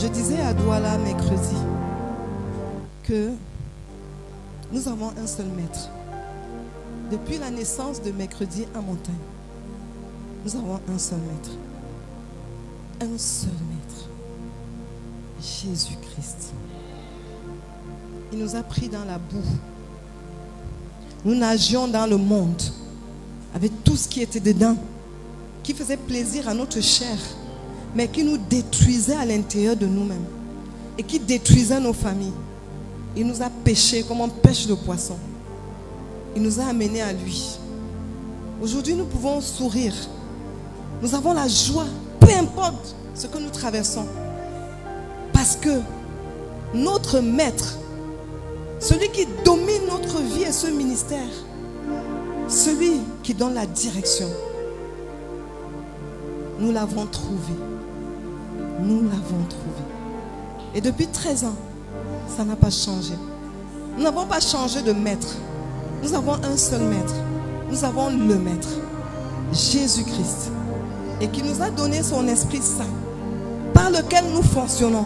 Je disais à Douala mercredi que nous avons un seul maître. Depuis la naissance de mercredi à Montagne, nous avons un seul maître. Un seul maître. Jésus-Christ. Il nous a pris dans la boue. Nous nagions dans le monde avec tout ce qui était dedans, qui faisait plaisir à notre chair, mais qui nous détruisait à l'intérieur de nous-mêmes et qui détruisait nos familles. Il nous a pêchés comme on pêche le poisson. Il nous a amenés à lui. Aujourd'hui, nous pouvons sourire. Nous avons la joie, peu importe ce que nous traversons. Parce que notre maître, celui qui domine notre vie et ce ministère, celui qui donne la direction, nous l'avons trouvé. Nous l'avons trouvé. Et depuis 13 ans, ça n'a pas changé. Nous n'avons pas changé de maître. Nous avons un seul maître. Nous avons le maître, Jésus-Christ. Et qui nous a donné son Esprit Saint, par lequel nous fonctionnons.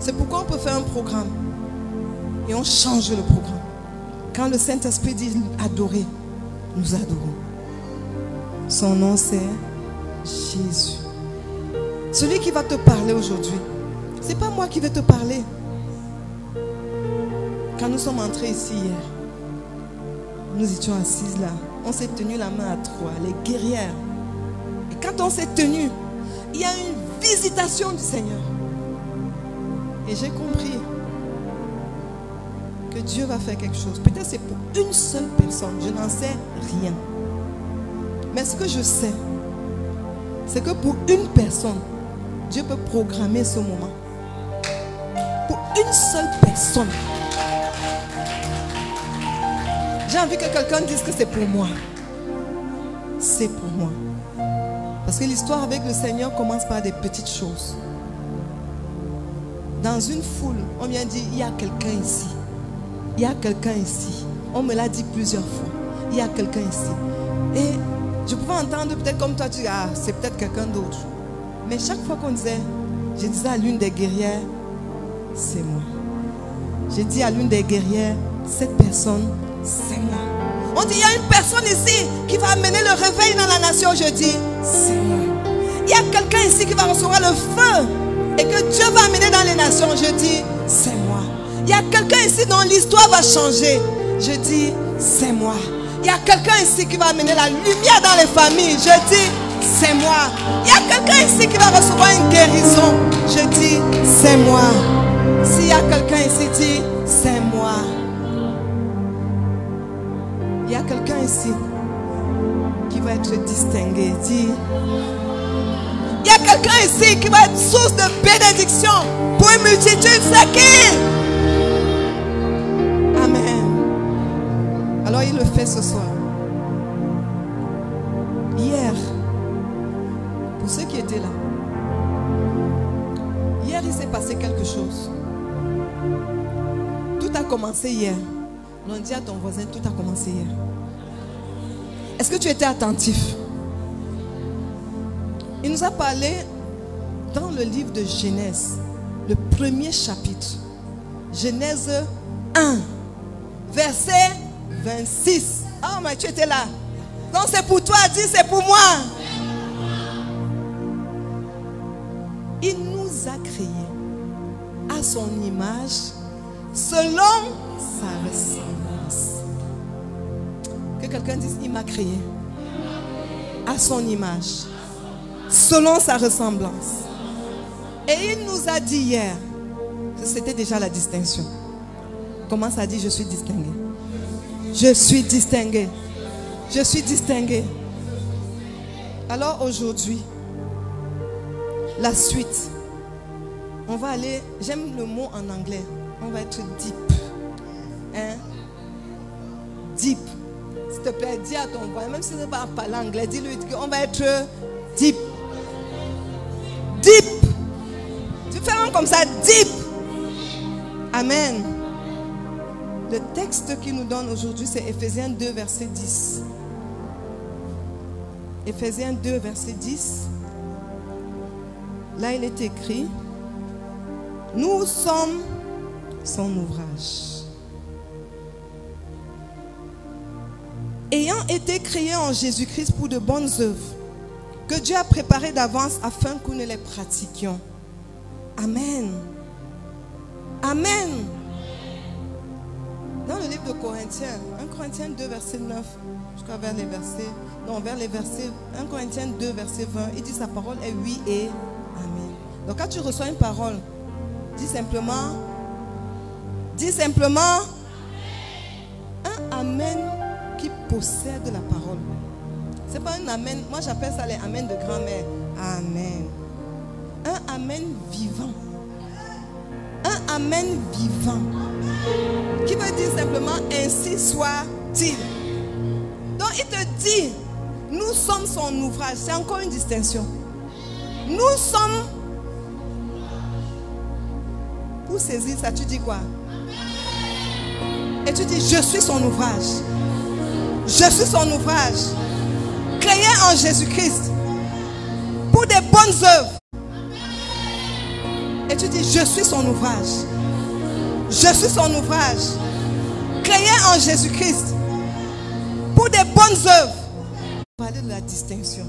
C'est pourquoi on peut faire un programme. Et on change le programme. Quand le Saint-Esprit dit adorer, nous adorons. Son nom c'est Jésus. Celui qui va te parler aujourd'hui, ce n'est pas moi qui vais te parler. Quand nous sommes entrés ici hier, nous étions assises là. On s'est tenu la main à trois, les guerrières. Et quand on s'est tenu, il y a une visitation du Seigneur. Et j'ai compris que Dieu va faire quelque chose. Peut-être c'est pour une seule personne, je n'en sais rien. Mais ce que je sais, c'est que pour une personne, Dieu peut programmer ce moment. Pour une seule personne. J'ai envie que quelqu'un dise que c'est pour moi. C'est pour moi. Parce que l'histoire avec le Seigneur commence par des petites choses. Dans une foule, on vient dire, il y a quelqu'un ici. Il y a quelqu'un ici. On me l'a dit plusieurs fois. Il y a quelqu'un ici. Et je pouvais entendre peut-être comme toi, tu dis, ah, c'est peut-être quelqu'un d'autre. Mais chaque fois qu'on disait, je disais à l'une des guerrières, c'est moi. J'ai dit à l'une des guerrières, cette personne, c'est moi. On dit, il y a une personne ici qui va amener le réveil dans la nation. Je dis, c'est moi. Il y a quelqu'un ici qui va recevoir le feu et que Dieu va amener dans les nations. Je dis, c'est moi. Il y a quelqu'un ici dont l'histoire va changer. Je dis, c'est moi. Il y a quelqu'un ici qui va amener la lumière dans les familles. Je dis, c'est moi. Il y a quelqu'un ici qui va recevoir une guérison. Je dis, c'est moi. S'il y a quelqu'un ici, dit, c'est moi. Il y a quelqu'un ici qui va être distingué. Dis, il y a quelqu'un ici qui va être source de bénédiction pour une multitude. C'est qui? Amen. Alors il le fait ce soir. Hier, pour ceux qui étaient là, hier il s'est passé quelque chose. Tout a commencé hier. On dit à ton voisin, tout a commencé hier. Est-ce que tu étais attentif? Il nous a parlé dans le livre de Genèse, le premier chapitre. Genèse 1, verset 26. Oh, mais tu étais là. Donc c'est pour toi, dis c'est pour moi. Il nous a créés à son image, selon sa ressemblance. Que quelqu'un dise, il m'a créé à son image, selon sa ressemblance. Et il nous a dit hier que c'était déjà la distinction. Comment ça dit, je suis distingué? Je suis distingué. Je suis distingué. Alors aujourd'hui, la suite, on va aller, j'aime le mot en anglais, on va être deep. Hein? Deep. S'il te plaît, dis à ton voisin, même si tu ne parles pas l'anglais, dis-lui qu'on va être deep. Deep. Tu fais un comme ça, deep. Amen. Le texte qu'il nous donne aujourd'hui, c'est Ephésiens 2, verset 10. Ephésiens 2, verset 10. Là, il est écrit, Nous sommes son ouvrage. Ayant été créés en Jésus-Christ pour de bonnes œuvres, que Dieu a préparées d'avance afin que nous les pratiquions. Amen. Amen. Dans le livre de Corinthiens, 1 Corinthiens 2, verset 9, jusqu'à vers les versets, vers les versets, 1 Corinthiens 2, verset 20, il dit sa parole est oui et amen. Donc quand tu reçois une parole, dis simplement un amen qui possède la parole. C'est pas un amen, moi j'appelle ça les amen de grand-mère. Amen. Un amen vivant. Un amen vivant. Qui veut dire simplement ainsi soit-il. Donc il te dit, nous sommes son ouvrage. C'est encore une distinction. Nous sommes. Pour saisir ça, tu dis quoi? Et tu dis, je suis son ouvrage. Je suis son ouvrage. Créé en Jésus-Christ. Pour des bonnes œuvres. Et tu dis, je suis son ouvrage. Je suis son ouvrage. Créé en Jésus-Christ. Pour des bonnes œuvres. On va parler de la distinction.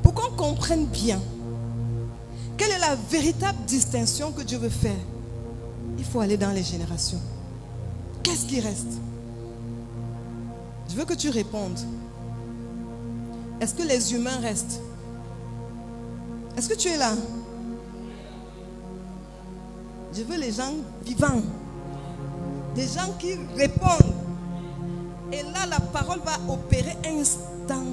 Pour qu'on comprenne bien quelle est la véritable distinction que Dieu veut faire, il faut aller dans les générations. Qu'est-ce qui reste? Je veux que tu répondes. Est-ce que les humains restent? Est-ce que tu es là? Je veux les gens vivants. Des gens qui répondent. Et là, la parole va opérer instantanément.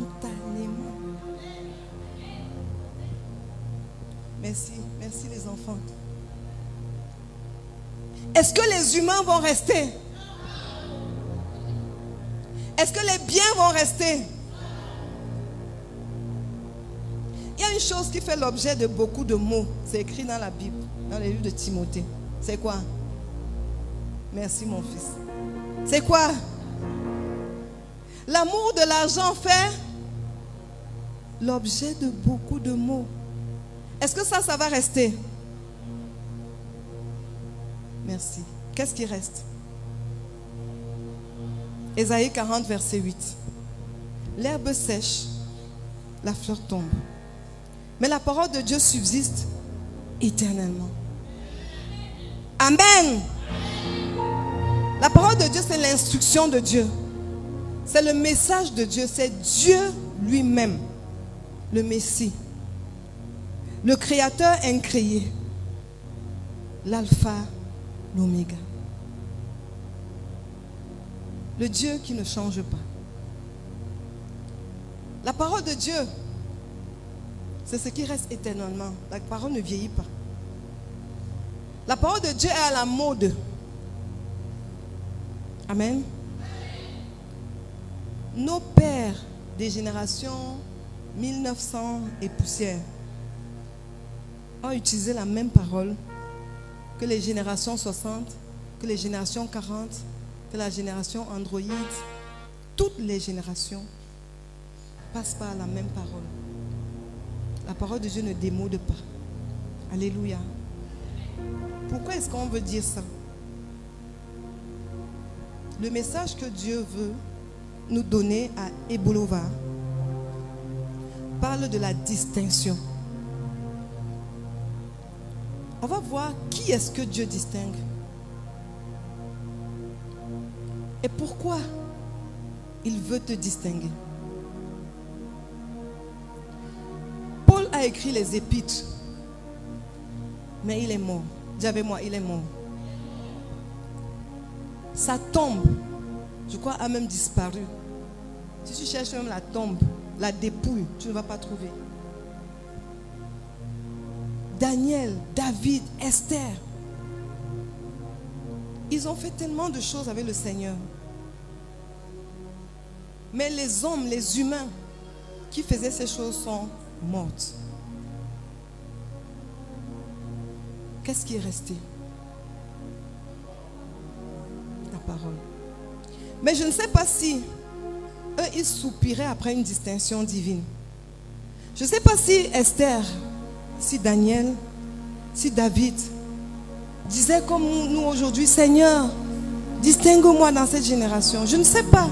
Merci, merci les enfants. Est-ce que les humains vont rester? Est-ce que les biens vont rester? Il y a une chose qui fait l'objet de beaucoup de mots. C'est écrit dans la Bible, dans les livres de Timothée. C'est quoi? Merci mon fils. C'est quoi? L'amour de l'argent fait l'objet de beaucoup de mots. Est-ce que ça va rester? Merci. Qu'est-ce qui reste? Ésaïe 40, verset 8. L'herbe sèche, la fleur tombe. Mais la parole de Dieu subsiste éternellement. Amen. La parole de Dieu, c'est l'instruction de Dieu. C'est le message de Dieu. C'est Dieu lui-même, le Messie. Le Créateur incréé. L'alpha, l'oméga. Le Dieu qui ne change pas. La parole de Dieu, c'est ce qui reste éternellement. La parole ne vieillit pas. La parole de Dieu est à la mode. Amen. Nos pères des générations 1900 et poussière ont utilisé la même parole que les générations 60, que les générations 40, que la génération Android. Toutes les générations passent par la même parole. La parole de Dieu ne démode pas. Alléluia. Pourquoi est-ce qu'on veut dire ça? Le message que Dieu veut nous donner à Ebolova parle de la distinction. On va voir qui est-ce que Dieu distingue. Et pourquoi il veut te distinguer. Paul a écrit les épîtres, mais il est mort. Dis avec moi, il est mort. Sa tombe, je crois, a même disparu. Si tu cherches même la tombe, la dépouille, tu ne vas pas trouver. Daniel, David, Esther, ils ont fait tellement de choses avec le Seigneur. Mais les hommes, les humains qui faisaient ces choses sont morts. Qu'est-ce qui est resté? La parole. Mais je ne sais pas si eux, ils soupiraient après une distinction divine. Je ne sais pas si Esther, si Daniel, si David disait comme nous aujourd'hui, Seigneur, distingue-moi dans cette génération. Je ne sais pas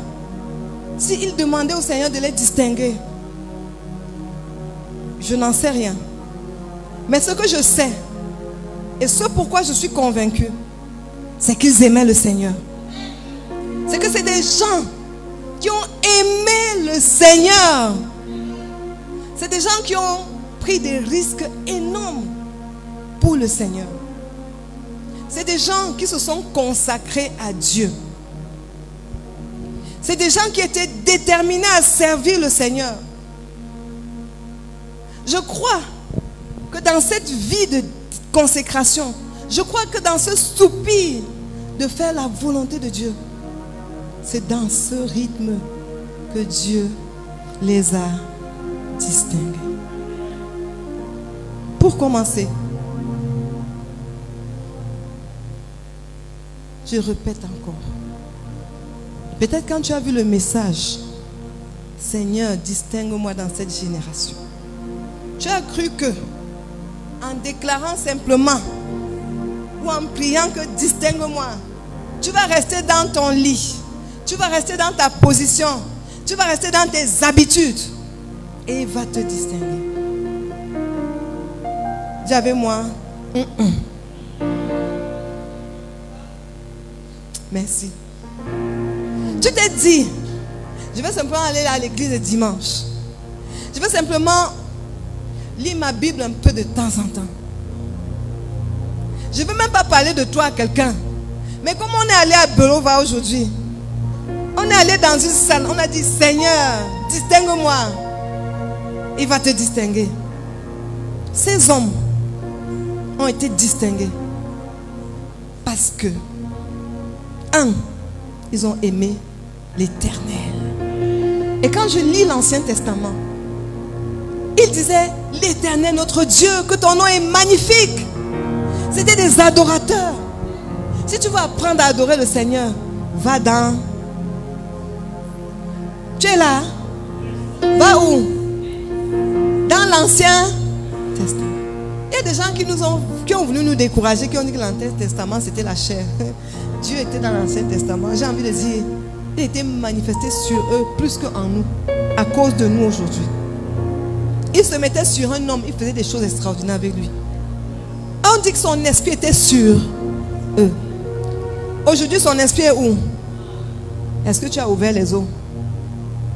s'il demandait au Seigneur de les distinguer. Je n'en sais rien. Mais ce que je sais, et ce pourquoi je suis convaincu, c'est qu'ils aimaient le Seigneur. C'est que c'est des gens qui ont aimé le Seigneur. C'est des gens qui ont pris des risques énormes pour le Seigneur. C'est des gens qui se sont consacrés à Dieu. C'est des gens qui étaient déterminés à servir le Seigneur. Je crois que dans cette vie de consécration, je crois que dans ce soupir de faire la volonté de Dieu, c'est dans ce rythme que Dieu les a distingués. Pour commencer, je répète encore. Peut-être quand tu as vu le message, Seigneur, distingue-moi dans cette génération. Tu as cru que, en déclarant simplement, ou en priant que distingue-moi, tu vas rester dans ton lit, tu vas rester dans ta position, tu vas rester dans tes habitudes, et il va te distinguer. Dis avec moi, merci. Tu t'es dit, je vais simplement aller à l'église le dimanche. Je vais simplement lire ma Bible un peu de temps en temps. Je ne veux même pas parler de toi à quelqu'un. Mais comme on est allé à Belova aujourd'hui, on est allé dans une salle, on a dit, Seigneur, distingue-moi. Il va te distinguer. Ces hommes ont été distingués parce que, ils ont aimé l'Éternel. Et quand je lis l'Ancien Testament, il disait, l'Éternel notre Dieu, que ton nom est magnifique. C'était des adorateurs. Si tu veux apprendre à adorer le Seigneur, va dans... Tu es là? Va où? Dans l'Ancien Testament. Il y a des gens qui ont voulu nous décourager, qui ont dit que l'Ancien Testament c'était la chair. Dieu était dans l'Ancien Testament. J'ai envie de dire, il était manifesté sur eux plus qu'en nous, à cause de nous aujourd'hui. Il se mettait sur un homme, il faisait des choses extraordinaires avec lui. On dit que son esprit était sur eux. Aujourd'hui, son esprit est où? Est-ce que tu as ouvert les eaux?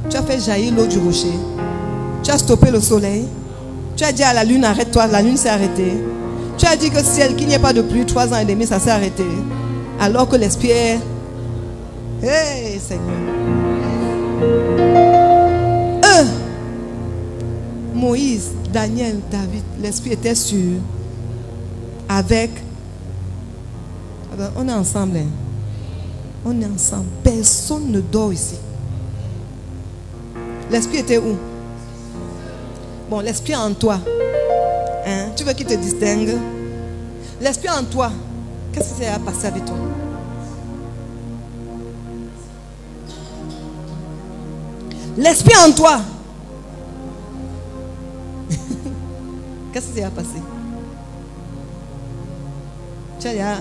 Tu as fait jaillir l'eau du rocher? Tu as stoppé le soleil? Tu as dit à la lune, arrête-toi, la lune s'est arrêtée. Tu as dit que ciel, qu'il n'y ait pas de pluie, 3 ans et demi, ça s'est arrêté. Alors que l'esprit est... Hey Seigneur. Eux, Moïse, Daniel, David, l'esprit était sur... Avec... On est ensemble. Hein? On est ensemble. Personne ne dort ici. L'esprit était où? Bon, l'esprit en toi. Hein? Tu veux qu'il te distingue? L'esprit en toi. Qu'est-ce qui s'est passé avec toi? L'esprit en toi. Qu'est-ce qui s'est passé? Tu as,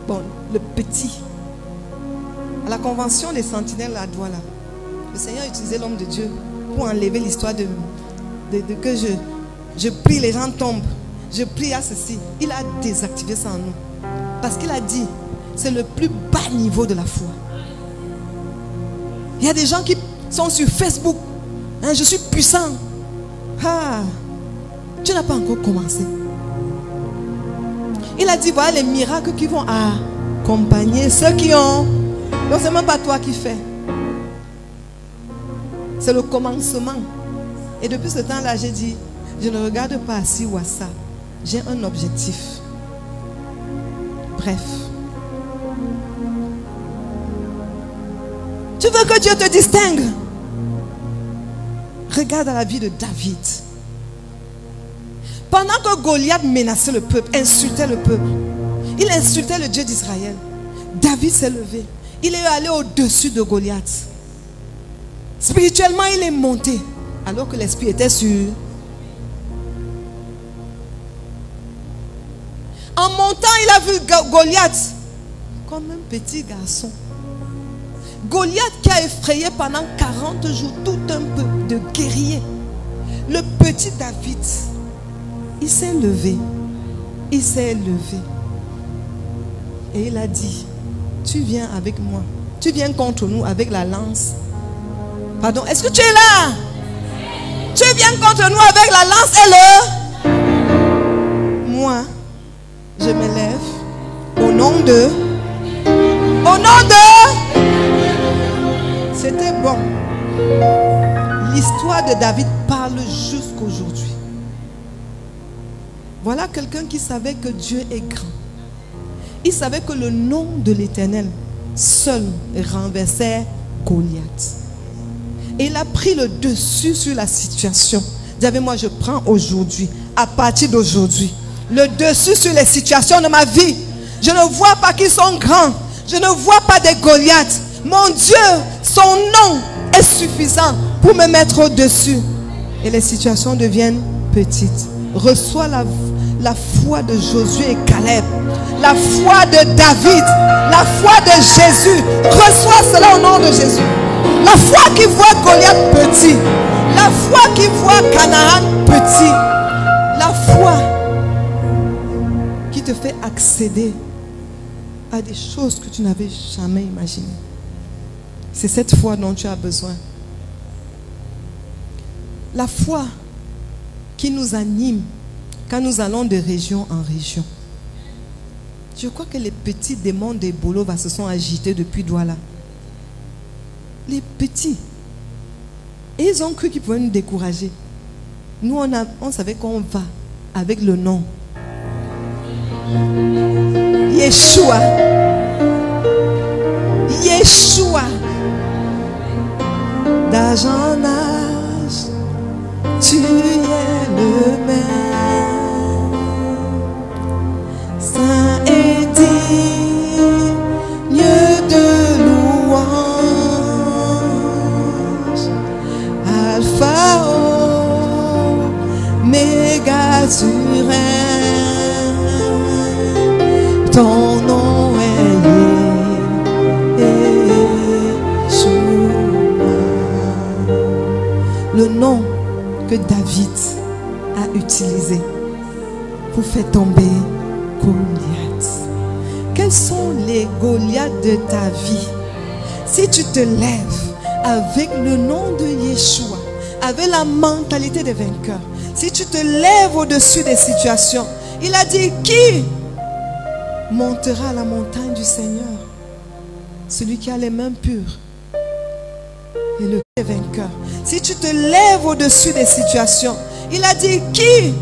bon, le petit. À la convention des sentinelles à Douala, le Seigneur utilisait l'homme de Dieu pour enlever l'histoire de que je prie, les gens tombent. Je prie à ceci. Il a désactivé ça en nous. Parce qu'il a dit, c'est le plus bas niveau de la foi. Il y a des gens qui sont sur Facebook. Hein, je suis puissant. Ah, tu n'as pas encore commencé. Il a dit, voilà les miracles qui vont accompagner ceux qui ont. Non, c'est même pas toi qui fais. C'est le commencement. Et depuis ce temps-là, j'ai dit, je ne regarde pas à ci ou à ça. J'ai un objectif. Bref. Tu veux que Dieu te distingue? Regarde à la vie de David. Pendant que Goliath menaçait le peuple, insultait le peuple, il insultait le Dieu d'Israël. David s'est levé. Il est allé au-dessus de Goliath. Spirituellement, il est monté. Alors que l'esprit était sur. En montant, il a vu Goliath comme un petit garçon. Goliath qui a effrayé pendant 40 jours tout un peuple de guerriers. Le petit David, il s'est levé. Il s'est levé. Et il a dit, tu viens avec moi. Tu viens contre nous avec la lance. Pardon, est-ce que tu es là? Tu viens contre nous avec la lance et le... Moi, je me lève au nom de... Au nom de... C'était bon. L'histoire de David parle jusqu'aujourd'hui. Voilà quelqu'un qui savait que Dieu est grand. Il savait que le nom de l'Éternel seul renversait Goliath. Et il a pris le dessus sur la situation. Dis avec moi, je prends aujourd'hui, à partir d'aujourd'hui, le dessus sur les situations de ma vie. Je ne vois pas qu'ils sont grands. Je ne vois pas des Goliaths. Mon Dieu, son nom est suffisant pour me mettre au-dessus. Et les situations deviennent petites. Reçois la foi de Josué et Caleb. La foi de David. La foi de Jésus. Reçois cela au nom de Jésus. La foi qui voit Goliath petit. La foi qui voit Canaan petit. La foi qui te fait accéder à des choses que tu n'avais jamais imaginées. C'est cette foi dont tu as besoin. La foi qui nous anime quand nous allons de région en région. Je crois que les petits démons des Bolova se sont agités depuis Douala. Les petits. Et ils ont cru qu'ils pouvaient nous décourager. Nous, on savait qu'on va avec le nom. Yeshua. Yeshua. D'âge en âge, tu es le même. Saint et digne de louange. Alpha, Oméga, tu règnes. Ton nom est le nom que David a utilisé pour faire tomber Goliath. Quels sont les Goliaths de ta vie? Si tu te lèves avec le nom de Yeshua, avec la mentalité des vainqueurs, si tu te lèves au-dessus des situations, il a dit, qui montera à la montagne du Seigneur? Celui qui a les mains pures et le vainqueur. Si tu te lèves au-dessus des situations, il a dit, qui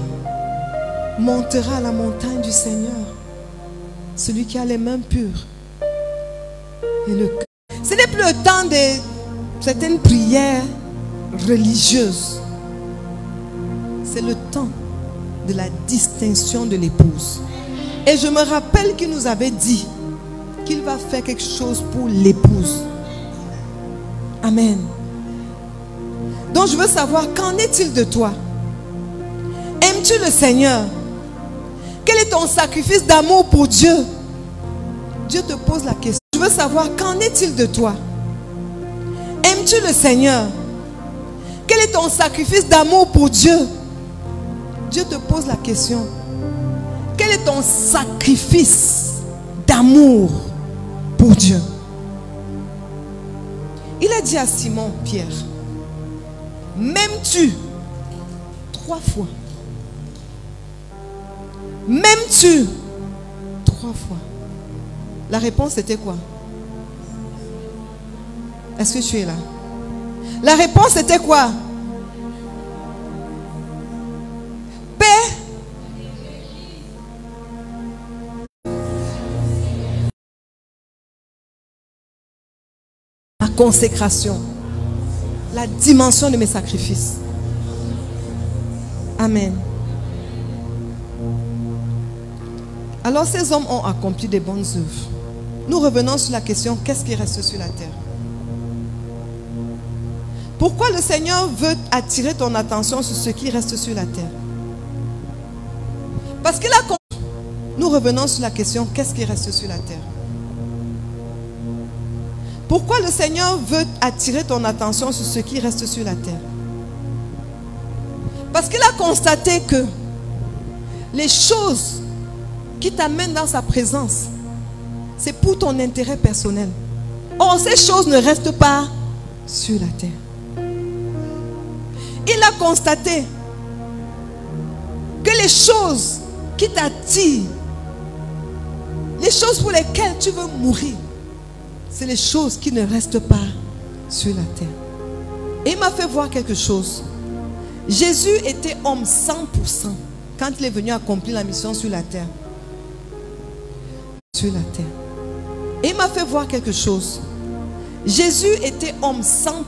montera à la montagne du Seigneur? Celui qui a les mains pures et le cœur. Ce n'est plus le temps de certaines prières religieuses. C'est le temps de la distinction de l'épouse. Et je me rappelle qu'il nous avait dit qu'il va faire quelque chose pour l'épouse. Amen. Donc je veux savoir, qu'en est-il de toi? Aimes-tu le Seigneur? Quel est ton sacrifice d'amour pour Dieu? Dieu te pose la question. Je veux savoir, qu'en est-il de toi? Aimes-tu le Seigneur? Quel est ton sacrifice d'amour pour Dieu? Dieu te pose la question. Quel est ton sacrifice d'amour pour Dieu? Il a dit à Simon Pierre, m'aimes-tu? 3 fois. M'aimes-tu? 3 fois. La réponse était quoi? Est-ce que tu es là? La réponse était quoi? Paix. Ma consécration. La dimension de mes sacrifices. Amen. Alors ces hommes ont accompli des bonnes œuvres. Nous revenons sur la question, qu'est-ce qui reste sur la terre? Pourquoi le Seigneur veut attirer ton attention sur ce qui reste sur la terre? Parce qu'il a compris nous revenons sur la question, qu'est-ce qui reste sur la terre? Pourquoi le Seigneur veut attirer ton attention sur ce qui reste sur la terre? Parce qu'il a constaté que les choses qui t'amènent dans sa présence, c'est pour ton intérêt personnel. Or, ces choses ne restent pas sur la terre. Il a constaté que les choses qui t'attirent, les choses pour lesquelles tu veux mourir, c'est les choses qui ne restent pas sur la terre. Et il m'a fait voir quelque chose. Jésus était homme 100% quand il est venu accomplir la mission sur la terre. Sur la terre. Et il m'a fait voir quelque chose. Jésus était homme 100%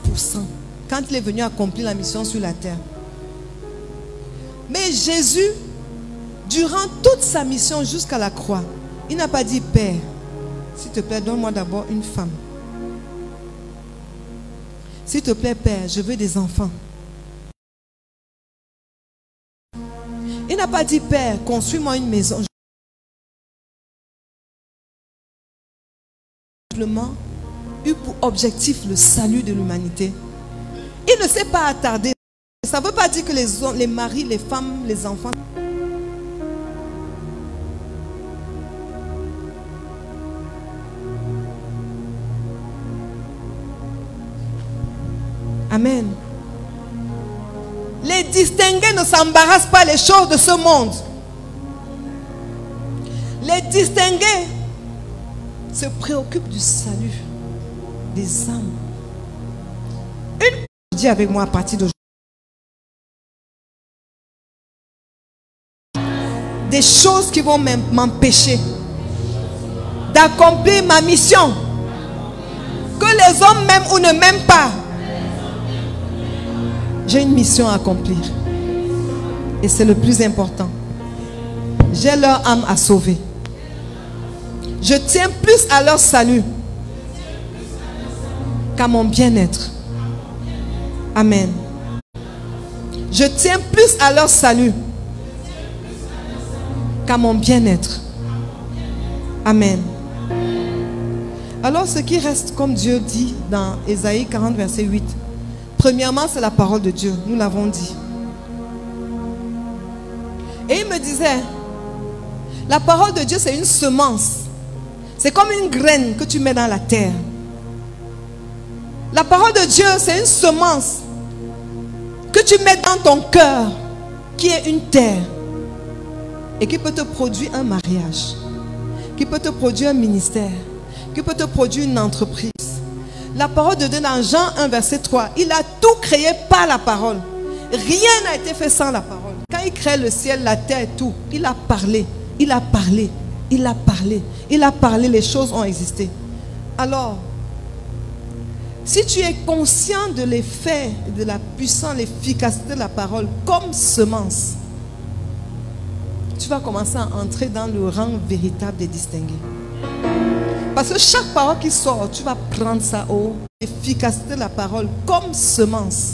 quand il est venu accomplir la mission sur la terre. Mais Jésus, durant toute sa mission jusqu'à la croix, il n'a pas dit, Père, s'il te plaît, donne-moi d'abord une femme. S'il te plaît, Père, je veux des enfants. Il n'a pas dit, Père, construis-moi une maison. Simplement eu pour objectif le salut de l'humanité. Il ne s'est pas attardé. Ça ne veut pas dire que les maris, les femmes, les enfants... Amen. Les distingués ne s'embarrassent pas les choses de ce monde. Les distingués se préoccupent du salut des âmes. Dis avec moi à partir d'aujourd'hui. Des choses qui vont m'empêcher d'accomplir ma mission. Que les hommes m'aiment ou ne m'aiment pas. J'ai une mission à accomplir. Et c'est le plus important. J'ai leur âme à sauver. Je tiens plus à leur salut qu'à mon bien-être. Amen. Je tiens plus à leur salut qu'à mon bien-être. Amen. Alors ce qui reste, comme Dieu dit dans Ésaïe 40, verset 8, premièrement, c'est la parole de Dieu. Nous l'avons dit. Et il me disait, la parole de Dieu, c'est une semence. C'est comme une graine que tu mets dans la terre. La parole de Dieu, c'est une semence que tu mets dans ton cœur, qui est une terre, et qui peut te produire un mariage, qui peut te produire un ministère, qui peut te produire une entreprise. La parole de Dieu dans Jean 1 verset 3, il a tout créé par la parole. Rien n'a été fait sans la parole. Quand il crée le ciel, la terre et tout, il a parlé, il a parlé, il a parlé, il a parlé, les choses ont existé. Alors, si tu es conscient de l'effet, de la puissance, l'efficacité de la parole comme semence, tu vas commencer à entrer dans le rang véritable des distingués. Parce que chaque parole qui sort, tu vas prendre ça au efficacité de la parole comme semence.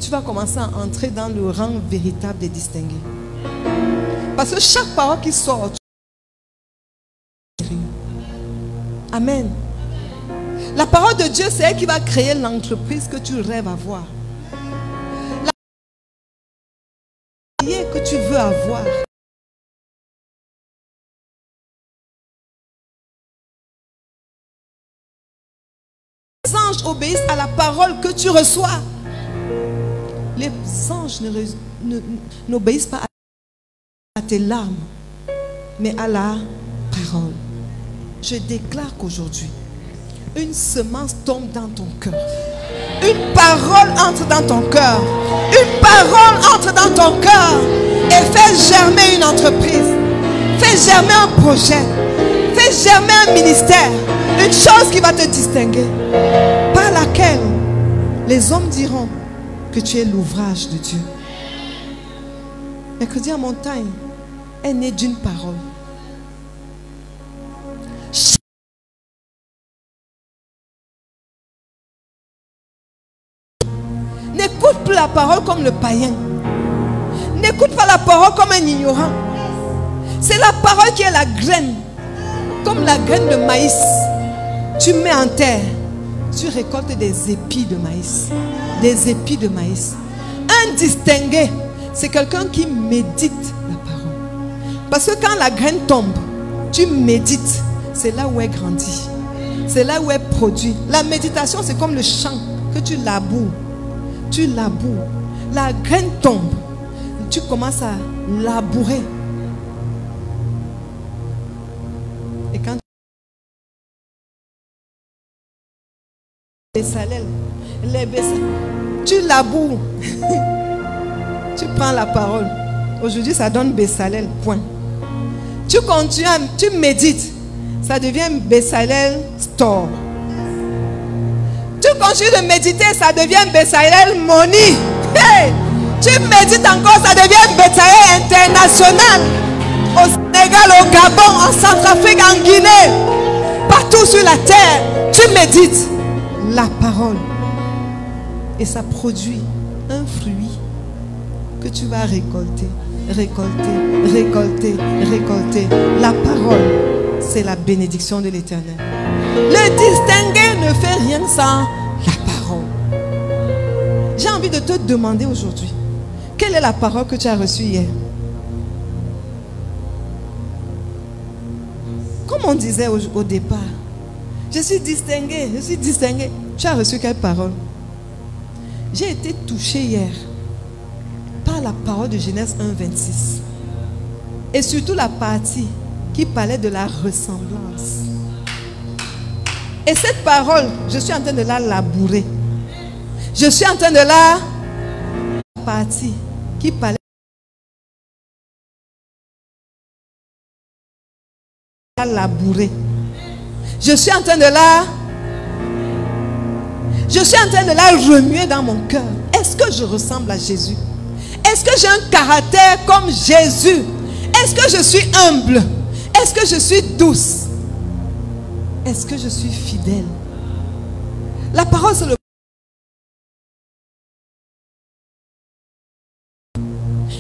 Tu vas commencer à entrer dans le rang véritable des distingués. Parce que chaque parole qui sort, amen. La parole de Dieu, c'est elle qui va créer l'entreprise que tu rêves avoir. La carrière que tu veux avoir. Les anges obéissent à la parole que tu reçois. Les anges n'obéissent pas à tes larmes, mais à la parole. Je déclare qu'aujourd'hui, une semence tombe dans ton cœur. Une parole entre dans ton cœur. Une parole entre dans ton cœur et fait germer une entreprise. Fait germer un projet. Fait germer un ministère. Une chose qui va te distinguer. Par laquelle les hommes diront que tu es l'ouvrage de Dieu. Mercredi en montagne est né d'une parole. N'écoute plus la parole comme le païen. N'écoute pas la parole comme un ignorant. C'est la parole qui est la graine. Comme la graine de maïs. Tu mets en terre. Tu récoltes des épis de maïs. Des épis de maïs. Un distingué, c'est quelqu'un qui médite la parole. Parce que quand la graine tombe, tu médites. C'est là où elle grandit. C'est là où elle produit. La méditation, c'est comme le champ que tu laboures. Tu laboures. La graine tombe. Tu commences à labourer. Et quand tu laboures. Tu prends la parole. Aujourd'hui, ça donne Bessalel. Point. Tu continues, tu médites. Ça devient Bessalel Store. Tu continues de méditer, ça devient Bessalel Money. Hey! Tu médites encore, ça devient Bessalel International. Au Sénégal, au Gabon, en Centrafrique, en Guinée. Partout sur la terre, tu médites la parole. Et ça produit un fruit que tu vas récolter, récolter, récolter, récolter. La parole, c'est la bénédiction de l'Éternel. Le distingué ne fait rien sans la parole. J'ai envie de te demander aujourd'hui, quelle est la parole que tu as reçue hier? Comme on disait au départ, je suis distingué, je suis distingué. Tu as reçu quelle parole? J'ai été touché hier par la parole de Genèse 1:26. Et surtout la partie qui parlait de la ressemblance. Et cette parole, je suis en train de la labourer. Je suis en train de la partie qui parlait de la labourer. Je suis en train de la remuer dans mon cœur. Est-ce que je ressemble à Jésus? Est-ce que j'ai un caractère comme Jésus? Est-ce que je suis humble? Est-ce que je suis douce? Est-ce que je suis fidèle? La parole, c'est le...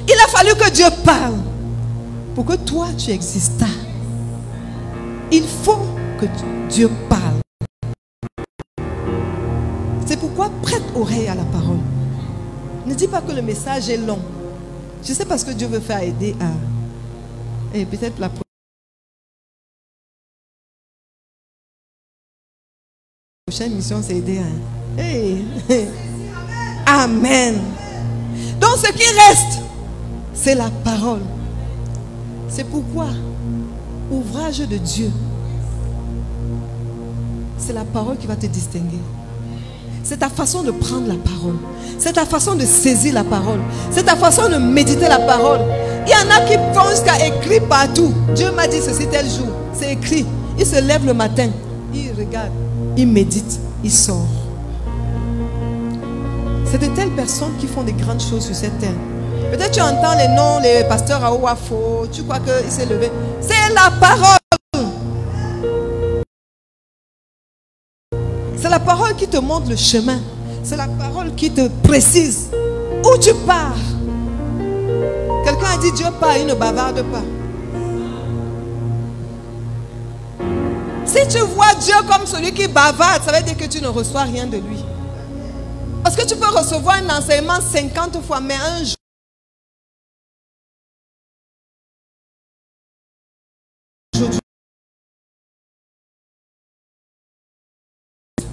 Il a fallu que Dieu parle pour que toi, tu existas. Il faut que Dieu parle. C'est pourquoi prête oreille à la parole. Ne dis pas que le message est long. Je sais pas ce que Dieu veut faire aider à... Et peut-être la prochaine mission, c'est aider à... Hey. Amen. Donc ce qui reste, c'est la parole. C'est pourquoi, ouvrage de Dieu, c'est la parole qui va te distinguer. C'est ta façon de prendre la parole. C'est ta façon de saisir la parole. C'est ta façon de méditer la parole. Il y en a qui pensent qu'à écrire partout. Dieu m'a dit ceci tel jour. C'est écrit. Il se lève le matin. Il regarde. Il médite. Il sort. C'est de telles personnes qui font des grandes choses sur cette terre. Peut-être tu entends les noms, les pasteurs à Ouafo. Tu crois qu'il s'est levé. C'est la parole. C'est la parole qui te montre le chemin. C'est la parole qui te précise où tu pars. Quelqu'un a dit Dieu part, il ne bavarde pas. Si tu vois Dieu comme celui qui bavarde, ça veut dire que tu ne reçois rien de lui. Parce que tu peux recevoir un enseignement 50 fois, mais un jour,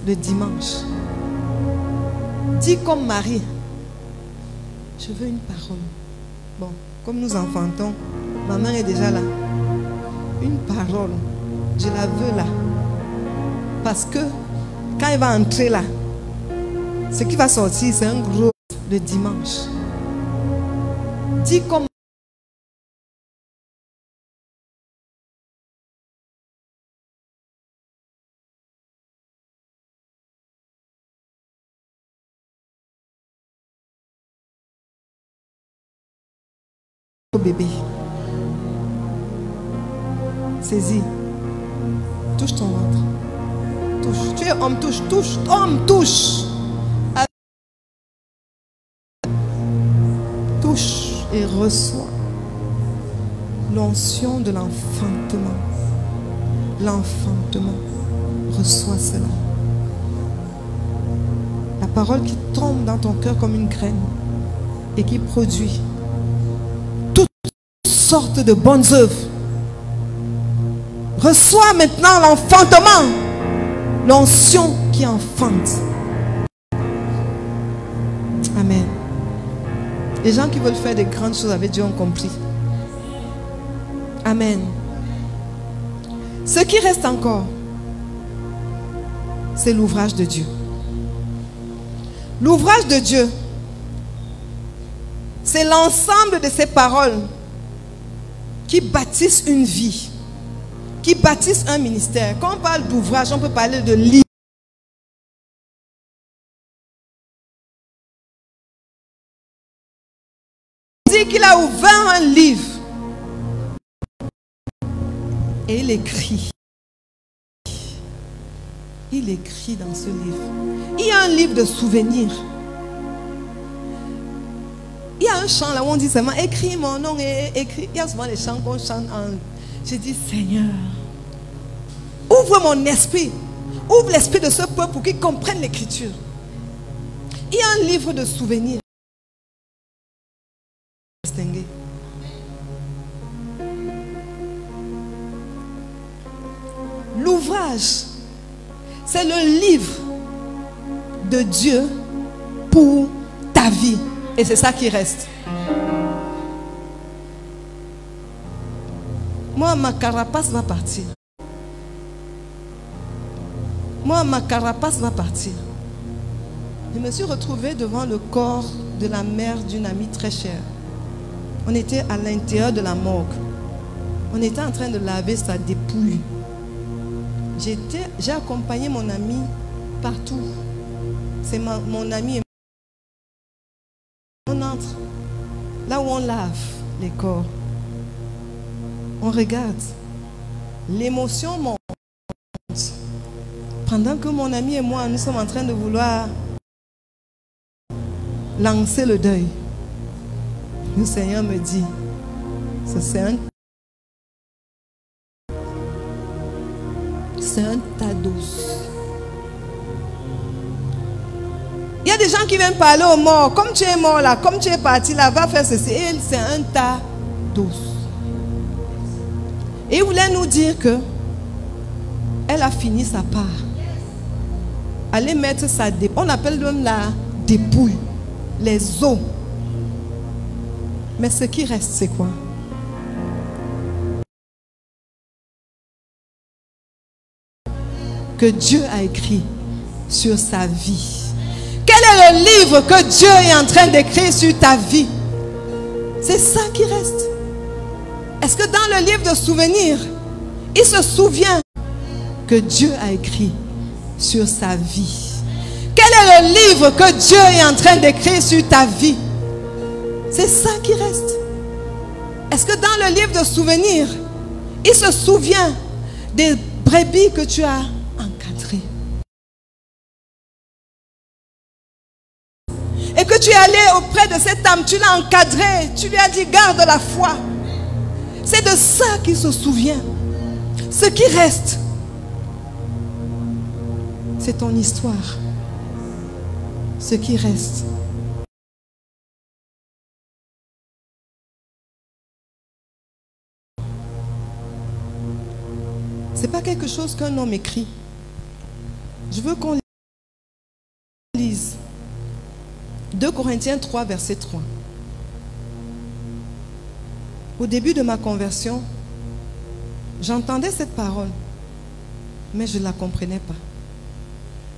le dimanche, dis comme Marie, je veux une parole. Bon, comme nous enfantons, maman est déjà là. Une parole, je la veux là. Parce que quand elle va entrer là, ce qui va sortir, c'est un gros le dimanche. Dis comme bébé. Saisis. Touche ton ventre. Touche. Tu es homme, touche, touche. Homme, touche. Touche et reçois l'onction de l'enfantement. L'enfantement. Reçois cela. La parole qui tombe dans ton cœur comme une graine et qui produit toutes sortes de bonnes œuvres. Reçois maintenant l'enfantement, l'onction qui enfante. Amen. Les gens qui veulent faire des grandes choses avec Dieu ont compris. Amen. Ce qui reste encore, c'est l'ouvrage de Dieu. L'ouvrage de Dieu, c'est l'ensemble de ces paroles qui bâtissent une vie, qui bâtissent un ministère. Quand on parle d'ouvrage, on peut parler de livre. Il dit qu'il a ouvert un livre et il écrit. Il écrit dans ce livre. Il y a un livre de souvenirs. Il y a un chant là où on dit seulement écris mon nom et écris. Il y a souvent des chants qu'on chante en... Je dis Seigneur, ouvre mon esprit. Ouvre l'esprit de ce peuple pour qu'ils comprennent l'écriture. Il y a un livre de souvenirs. L'ouvrage, c'est le livre de Dieu pour ta vie. Et c'est ça qui reste. Moi, ma carapace va partir. Moi, ma carapace va partir. Je me suis retrouvée devant le corps de la mère d'une amie très chère. On était à l'intérieur de la morgue. On était en train de laver sa dépouille. J'ai accompagné mon ami partout. C'est mon ami. On entre là où on lave les corps. On regarde. L'émotion monte. Pendant que mon ami et moi, nous sommes en train de vouloir lancer le deuil. Le Seigneur me dit, c'est un tas d'os. Il y a des gens qui viennent parler aux morts. Comme tu es mort là, comme tu es parti là, va faire ceci. Et c'est un tas d'os. Et il voulait nous dire que elle a fini sa part. Aller mettre sa dépouille. On appelle même la dépouille. Les os. Mais ce qui reste, c'est quoi? Que Dieu a écrit sur sa vie. Quel est le livre que Dieu est en train d'écrire sur ta vie? C'est ça qui reste. Est-ce que dans le livre de souvenirs, il se souvient que Dieu a écrit sur sa vie? Quel est le livre que Dieu est en train d'écrire sur ta vie? C'est ça qui reste. Est-ce que dans le livre de souvenirs, il se souvient des brebis que tu as encadrées? Et que tu es allé auprès de cette âme, tu l'as encadrée, tu lui as dit garde la foi. C'est de ça qu'il se souvient. Ce qui reste, c'est ton histoire. Ce qui reste, c'est pas quelque chose qu'un homme écrit. Je veux qu'on lise 2 Corinthiens 3, verset 3. Au début de ma conversion, j'entendais cette parole, mais je ne la comprenais pas.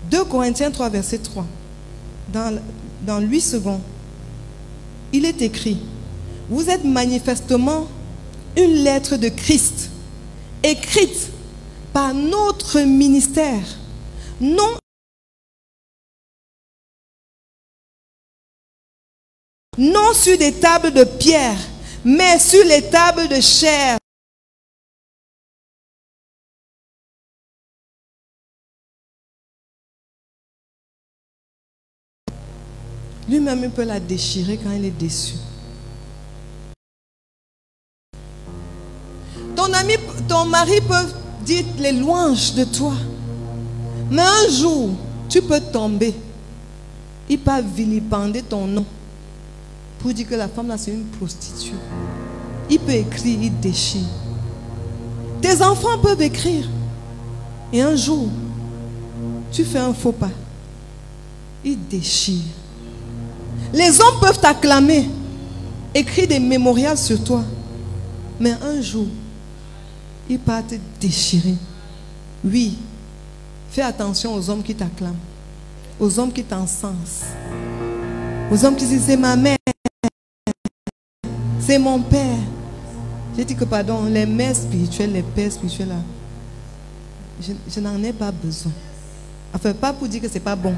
2 Corinthiens 3, verset 3. Dans 8 secondes, il est écrit: vous êtes manifestement une lettre de Christ, écrite par notre ministère, non sur des tables de pierre, mais sur les tables de chair. Lui-même, il peut la déchirer quand il est déçu. Ton mari peut dire les louanges de toi. Mais un jour, tu peux tomber. Il peut vilipender ton nom pour dire que la femme là c'est une prostituée. Il peut écrire, il déchire. Tes enfants peuvent écrire. Et un jour, tu fais un faux pas. Il déchire. Les hommes peuvent t'acclamer, écrire des mémorials sur toi. Mais un jour, il va te déchirer. Oui, fais attention aux hommes qui t'acclament, aux hommes qui t'encensent, aux hommes qui disent c'est ma mère, c'est mon père. J'ai dit que pardon, les mères spirituelles, les pères spirituels là, je n'en ai pas besoin. Enfin, pas pour dire que c'est pas bon.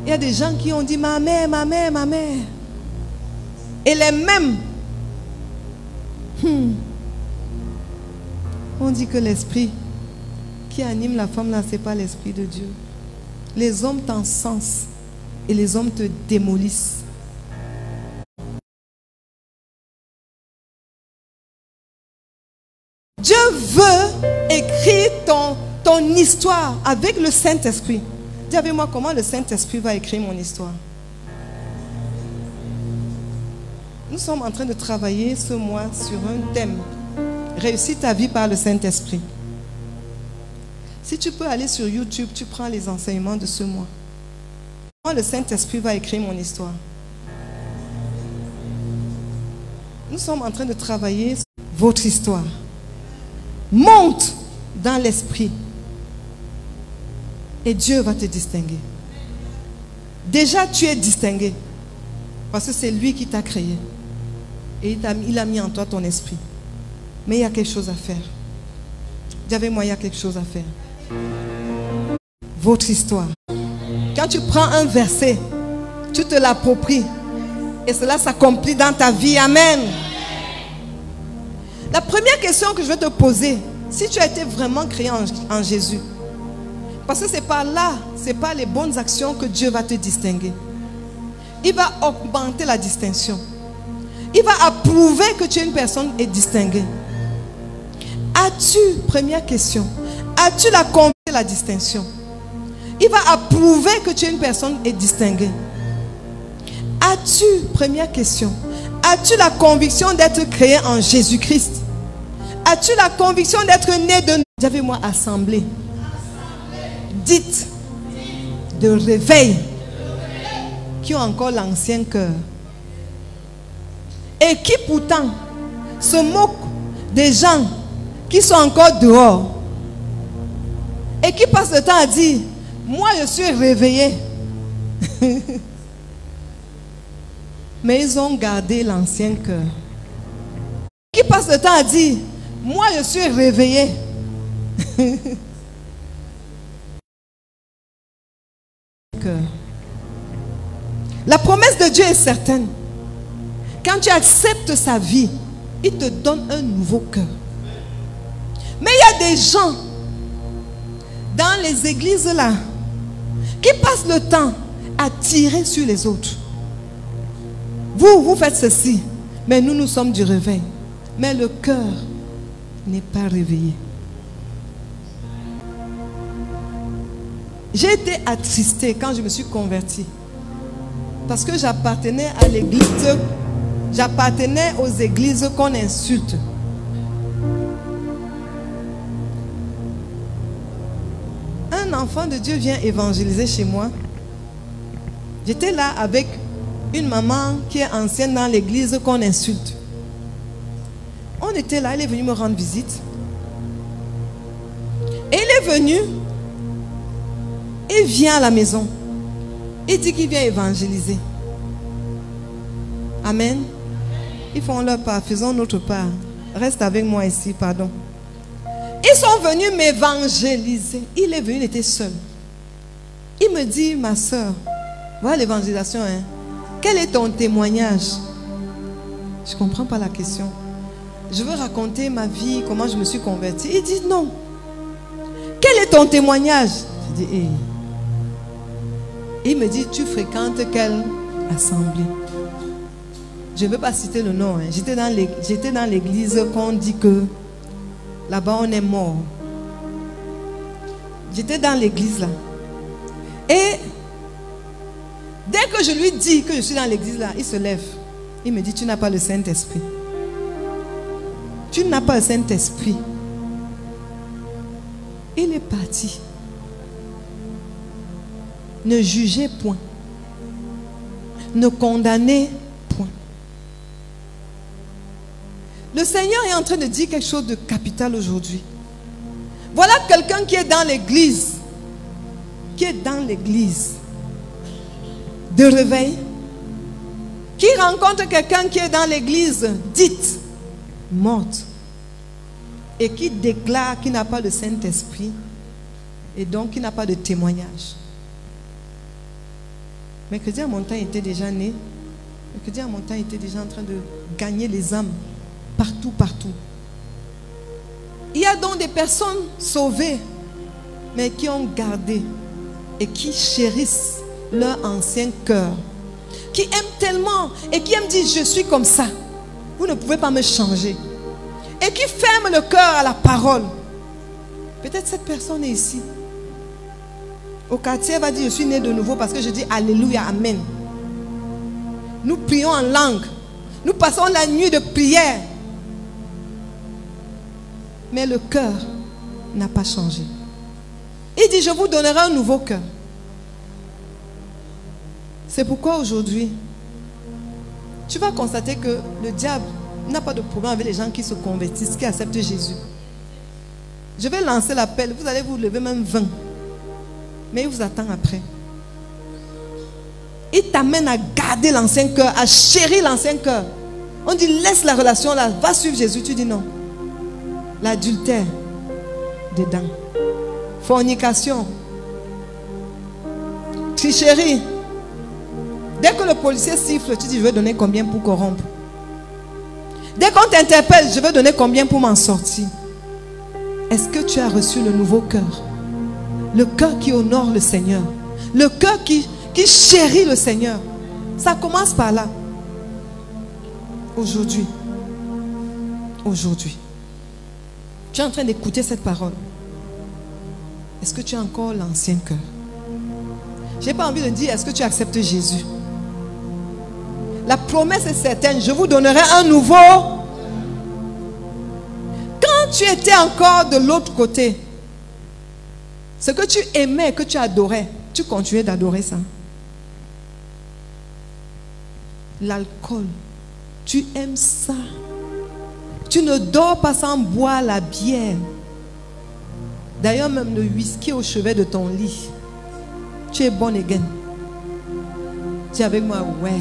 Il y a des gens qui ont dit ma mère, ma mère, ma mère. Et les mêmes. On dit que l'esprit qui anime la femme là, ce n'est pas l'esprit de Dieu. Les hommes t'encensent et les hommes te démolissent. Dieu veut écrire ton histoire avec le Saint-Esprit. Dis avec moi comment le Saint-Esprit va écrire mon histoire. Nous sommes en train de travailler ce mois sur un thème. Réussir ta vie par le Saint-Esprit. Si tu peux aller sur YouTube, tu prends les enseignements de ce mois. Comment le Saint-Esprit va écrire mon histoire. Nous sommes en train de travailler sur votre histoire. Monte dans l'esprit. Et Dieu va te distinguer. Déjà, tu es distingué. Parce que c'est lui qui t'a créé. Et il a mis en toi ton esprit. Mais il y a quelque chose à faire. Dis avec moi, il y a quelque chose à faire. Votre histoire. Quand tu prends un verset, tu te l'appropries. Et cela s'accomplit dans ta vie. Amen. La première question que je vais te poser, si tu as été vraiment créé en Jésus, parce que c'est par là, c'est par les bonnes actions que Dieu va te distinguer. Il va augmenter la distinction. Il va approuver que tu es une personne et distinguée. As-tu, première question, as-tu la conviction de la distinction? Il va approuver que tu es une personne et distinguée. As-tu, première question, as-tu la conviction d'être créé en Jésus-Christ? As-tu la conviction d'être né de... J'avais moi assemblée. Dites de réveil qui ont encore l'ancien cœur et qui pourtant se moquent des gens qui sont encore dehors et qui passent le temps à dire moi je suis réveillé. Mais ils ont gardé l'ancien cœur. Qui passent le temps à dire moi je suis réveillé. La promesse de Dieu est certaine. Quand tu acceptes sa vie, il te donne un nouveau cœur. Mais il y a des gens dans les églises là qui passent le temps à tirer sur les autres. Vous faites ceci, mais nous sommes du réveil. Mais le cœur n'est pas réveillé. J'ai été attristée quand je me suis convertie. Parce que j'appartenais à l'église, j'appartenais aux églises qu'on insulte. Un enfant de Dieu vient évangéliser chez moi. J'étais là avec une maman qui est ancienne dans l'église qu'on insulte. On était là, elle est venue me rendre visite. Et il est venu. Il vient à la maison. Il dit qu'il vient évangéliser. Amen. Ils font leur part, faisons notre part. Reste avec moi ici, pardon. Ils sont venus m'évangéliser. Il est venu, il était seul. Il me dit, ma soeur, voilà l'évangélisation, hein. Quel est ton témoignage? Je ne comprends pas la question. Je veux raconter ma vie, comment je me suis convertie. Il dit non. Quel est ton témoignage? Je dis, Il me dit, tu fréquentes quelle assemblée? Je ne veux pas citer le nom. Hein. J'étais dans l'église qu'on dit que là-bas on est mort. J'étais dans l'église là. Et dès que je lui dis que je suis dans l'église là, il se lève. Il me dit, tu n'as pas le Saint-Esprit. Tu n'as pas le Saint-Esprit. Il est parti. Ne jugez point. Ne condamnez point. Le Seigneur est en train de dire quelque chose de capital aujourd'hui. Voilà quelqu'un qui est dans l'église. Qui est dans l'église. De réveil. Qui rencontre quelqu'un qui est dans l'église dite morte. Et qui déclare qu'il n'a pas le Saint-Esprit. Et donc qu'il n'a pas de témoignage. Mercredi à Montagne était déjà né. Mercredi à Montagne était déjà en train de gagner les âmes. Partout, partout. Il y a donc des personnes sauvées, mais qui ont gardé et qui chérissent leur ancien cœur. Qui aiment tellement et qui aiment dire je suis comme ça. Vous ne pouvez pas me changer. Et qui ferment le cœur à la parole. Peut-être cette personne est ici. Au quartier, elle va dire je suis né de nouveau parce que je dis alléluia, amen. Nous prions en langue. Nous passons la nuit de prière. Mais le cœur n'a pas changé. Il dit je vous donnerai un nouveau cœur. C'est pourquoi aujourd'hui, tu vas constater que le diable n'a pas de problème avec les gens qui se convertissent, qui acceptent Jésus. Je vais lancer l'appel. Vous allez vous lever même 20. Mais il vous attend après. Il t'amène à garder l'ancien cœur, à chérir l'ancien cœur. On dit laisse la relation là, va suivre Jésus. Tu dis non. L'adultère, dedans. Fornication. Tricherie. Dès que le policier siffle, tu dis je vais donner combien pour corrompre. Dès qu'on t'interpelle, je vais donner combien pour m'en sortir. Est-ce que tu as reçu le nouveau cœur? Le cœur qui honore le Seigneur. Le cœur qui chérit le Seigneur. Ça commence par là. Aujourd'hui. Aujourd'hui. Tu es en train d'écouter cette parole. Est-ce que tu as encore l'ancien cœur? Je n'ai pas envie de dire est-ce que tu acceptes Jésus? La promesse est certaine. Je vous donnerai un nouveau. Quand tu étais encore de l'autre côté, ce que tu aimais, que tu adorais, tu continuais d'adorer ça. L'alcool, tu aimes ça. Tu ne dors pas sans boire la bière. D'ailleurs, même le whisky au chevet de ton lit. Tu es born again. Dis avec moi, ouais.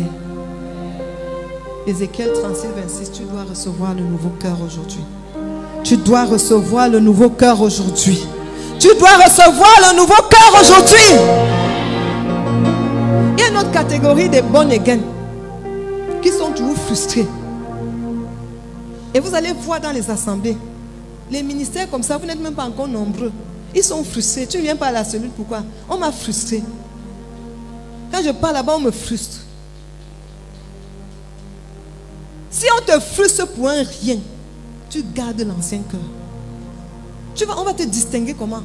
Ézéchiel 36, 26, tu dois recevoir le nouveau cœur aujourd'hui. Tu dois recevoir le nouveau cœur aujourd'hui. Tu dois recevoir le nouveau cœur aujourd'hui. Il y a une autre catégorie des born again qui sont toujours frustrés. Et vous allez voir dans les assemblées, les ministères comme ça, vous n'êtes même pas encore nombreux. Ils sont frustrés. Tu ne viens pas à la cellule, pourquoi? On m'a frustré. Quand je parle là-bas, on me frustre. Si on te frustre pour un rien, tu gardes l'ancien cœur. On va te distinguer comment?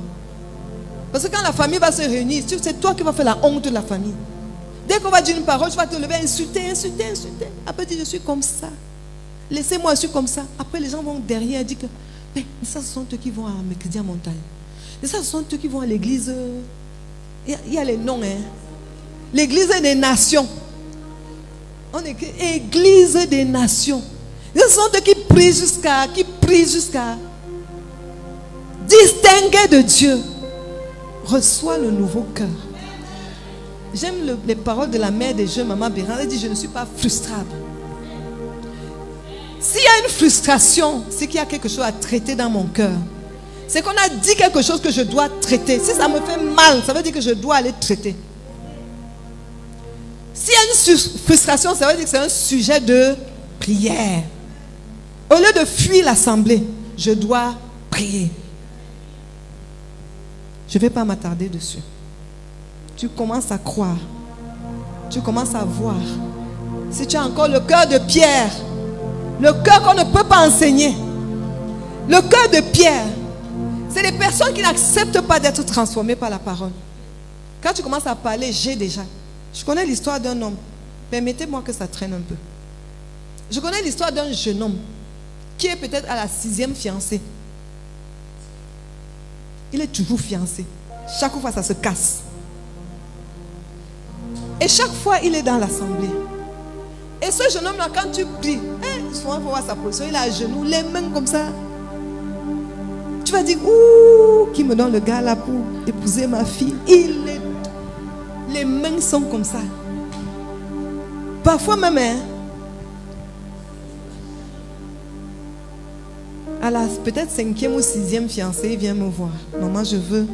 Parce que quand la famille va se réunir, c'est toi qui vas faire la honte de la famille. Dès qu'on va dire une parole, tu vas te lever, insulter. Après, tu dis, je suis comme ça. Laissez-moi, je suis comme ça. Après, les gens vont derrière dire que mais ça, ce sont eux qui vont à Mercredi à Montagne. Et ça, ce sont eux qui vont à l'église. Il y a les noms. Hein. L'église des nations. On écrit église des nations. Ce sont eux qui prient jusqu'à distinguer de Dieu. Reçois le nouveau cœur. J'aime les paroles de la mère des jeunes, Maman Béran. Elle dit, je ne suis pas frustrable. S'il y a une frustration, c'est qu'il y a quelque chose à traiter dans mon cœur. C'est qu'on a dit quelque chose que je dois traiter. Si ça me fait mal, ça veut dire que je dois aller traiter. S'il y a une frustration, ça veut dire que c'est un sujet de prière. Au lieu de fuir l'assemblée, je dois prier. Je ne vais pas m'attarder dessus. tu commences à croire. Tu commences à voir. Si tu as encore le cœur de Pierre, le cœur qu'on ne peut pas enseigner, le cœur de Pierre, c'est les personnes qui n'acceptent pas d'être transformées par la parole. Quand tu commences à parler, j'ai déjà. Je connais l'histoire d'un homme. Permettez-moi que ça traîne un peu. Je connais l'histoire d'un jeune homme qui est peut-être à la 6e fiancée. Il est toujours fiancé. Chaque fois, ça se casse. Et chaque fois, il est dans l'assemblée. Et ce jeune homme-là, quand tu pries, souvent, il faut voir sa position. Il est à genoux, les mains comme ça. Tu vas dire, ouh, qui me donne le gars là pour épouser ma fille. Les mains sont comme ça. Parfois même, à la peut-être 5e ou 6e fiancée, il vient me voir. Maman, je veux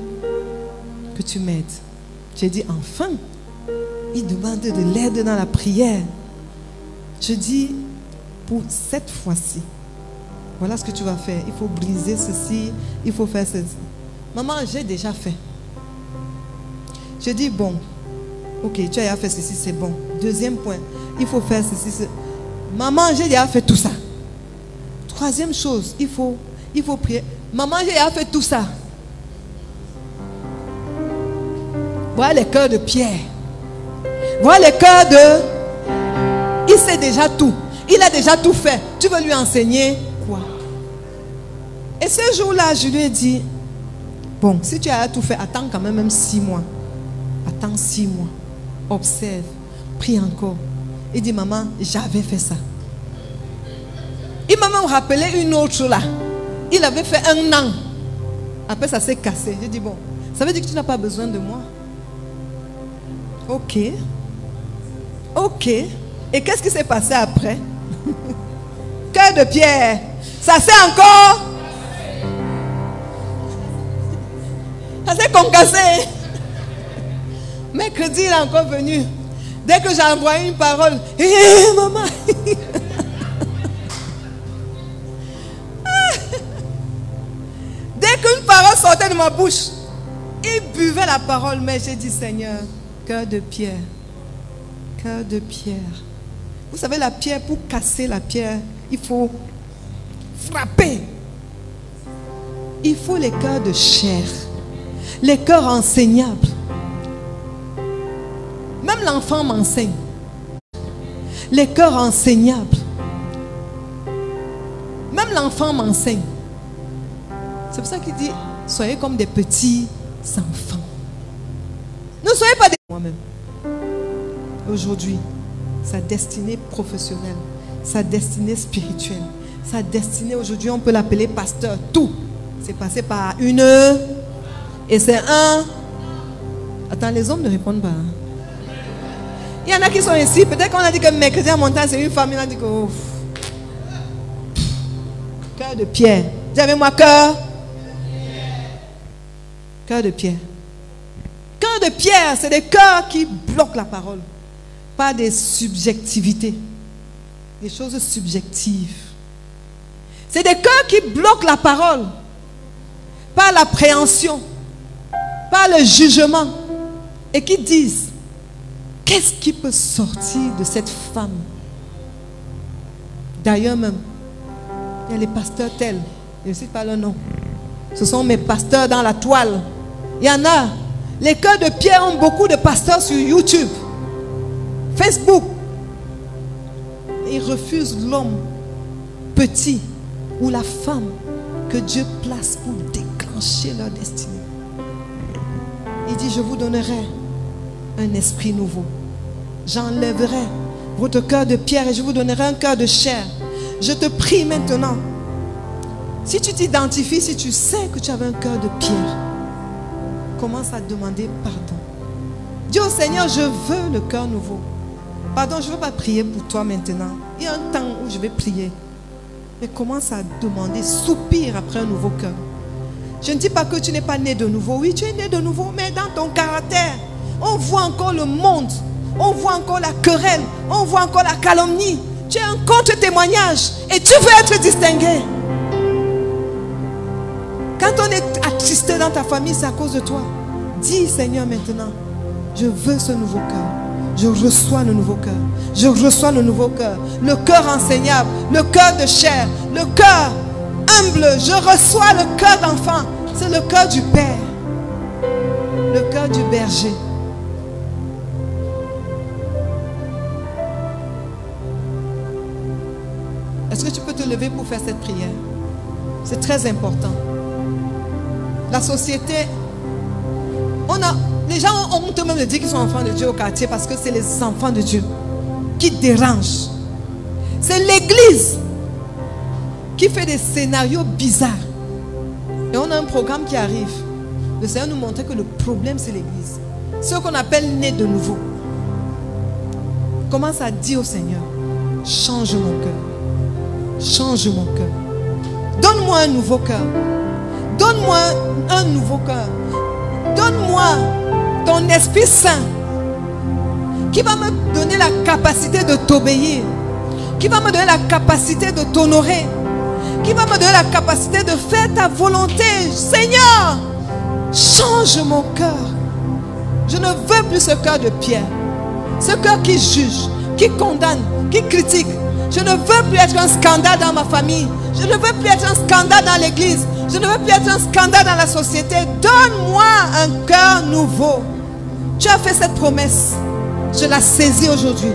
que tu m'aides. J'ai dit, enfin, il demande de l'aide dans la prière. Je dis, pour cette fois-ci, voilà ce que tu vas faire. Il faut briser ceci, il faut faire ceci. Maman, j'ai déjà fait. Je dis, bon, ok, tu as déjà fait ceci, c'est bon. Deuxième point, il faut faire ceci. Maman, j'ai déjà fait tout ça. Troisième chose, il faut prier. Maman, j'ai déjà fait tout ça. Voilà les cœurs de Pierre. Voilà les cœurs de... Il sait déjà tout. Il a déjà tout fait. Tu veux lui enseigner quoi? Et ce jour-là, je lui ai dit, bon, si tu as tout fait, attends quand même 6 mois. Attends 6 mois. Observe. Prie encore. Il dit, maman, j'avais fait ça. Il m'a même rappelé une autre là. Il avait fait 1 an. Après, ça s'est cassé. J'ai dit, bon, ça veut dire que tu n'as pas besoin de moi. Ok. Ok. Et qu'est-ce qui s'est passé après? Cœur de Pierre. Ça s'est encore... Ça s'est concassé. Mercredi, il est encore venu. Dès que j'ai envoyé une parole, maman. Dès qu'une parole sortait de ma bouche, il buvait la parole. Mais j'ai dit, Seigneur, cœur de Pierre. Cœur de Pierre. Vous savez, la pierre, pour casser la pierre, il faut frapper. Il faut les cœurs de chair. Les cœurs enseignables. Même l'enfant m'enseigne. Les cœurs enseignables. Même l'enfant m'enseigne. C'est pour ça qu'il dit, soyez comme des petits enfants. Ne soyez pas des... Moi-même. Aujourd'hui, sa destinée professionnelle, sa destinée spirituelle, sa destinée aujourd'hui, on peut l'appeler pasteur. Tout, c'est passé par une... Et c'est un... Attends, les hommes ne répondent pas. Il y en a qui sont ici. Peut-être qu'on a dit que mercredi à montagne, c'est une femme. Il a dit que... Oh, cœur de Pierre. Dis avec moi, cœur. Cœur de Pierre. Cœur de Pierre, c'est des cœurs qui bloquent la parole. Pas des subjectivités. Des choses subjectives. C'est des cœurs qui bloquent la parole. Par l'appréhension. Par le jugement. Et qui disent, qu'est-ce qui peut sortir de cette femme? D'ailleurs même, il y a les pasteurs tels. Je ne cite pas leur nom. Ce sont mes pasteurs dans la toile. Il y en a. Les cœurs de Pierre ont beaucoup de pasteurs sur YouTube, Facebook. Ils refusent l'homme petit ou la femme que Dieu place pour déclencher leur destinée. Il dit, je vous donnerai un esprit nouveau. J'enlèverai votre cœur de pierre et je vous donnerai un cœur de chair. Je te prie maintenant. Si tu t'identifies, si tu sais que tu avais un cœur de pierre, commence à demander pardon. Dis au Seigneur, je veux le cœur nouveau. Pardon, je ne veux pas prier pour toi maintenant. Il y a un temps où je vais prier. Mais commence à demander, soupire après un nouveau cœur. Je ne dis pas que tu n'es pas né de nouveau. Oui, tu es né de nouveau, mais dans ton caractère, on voit encore le monde. On voit encore la querelle. On voit encore la calomnie. Tu es un contre-témoignage et tu veux être distingué. Quand on est attristé dans ta famille, c'est à cause de toi. Dis, Seigneur, maintenant, Je veux ce nouveau cœur. Je reçois le nouveau cœur. Je reçois le nouveau cœur. Le cœur enseignable, le cœur de chair, le cœur humble. Je reçois le cœur d'enfant. C'est le cœur du Père. Le cœur du berger. Est-ce que tu peux te lever pour faire cette prière? C'est très important. La société, les gens ont honte même de dire qu'ils sont enfants de Dieu au quartier parce que c'est les enfants de Dieu qui dérangent. C'est l'église qui fait des scénarios bizarres. Et on a un programme qui arrive. Le Seigneur nous montrait que le problème c'est l'église. Ce qu'on appelle né de nouveau. Commence à dire au Seigneur, change mon cœur. Change mon cœur. Donne-moi un nouveau cœur. Donne-moi un nouveau cœur. Donne-moi ton Esprit Saint qui va me donner la capacité de t'obéir, qui va me donner la capacité de t'honorer, qui va me donner la capacité de faire ta volonté. Seigneur, change mon cœur. Je ne veux plus ce cœur de pierre, ce cœur qui juge, qui condamne, qui critique. Je ne veux plus être un scandale dans ma famille. Je ne veux plus être un scandale dans l'église. Je ne veux plus être un scandale dans la société. Donne-moi un cœur nouveau. Tu as fait cette promesse. Je la saisis aujourd'hui.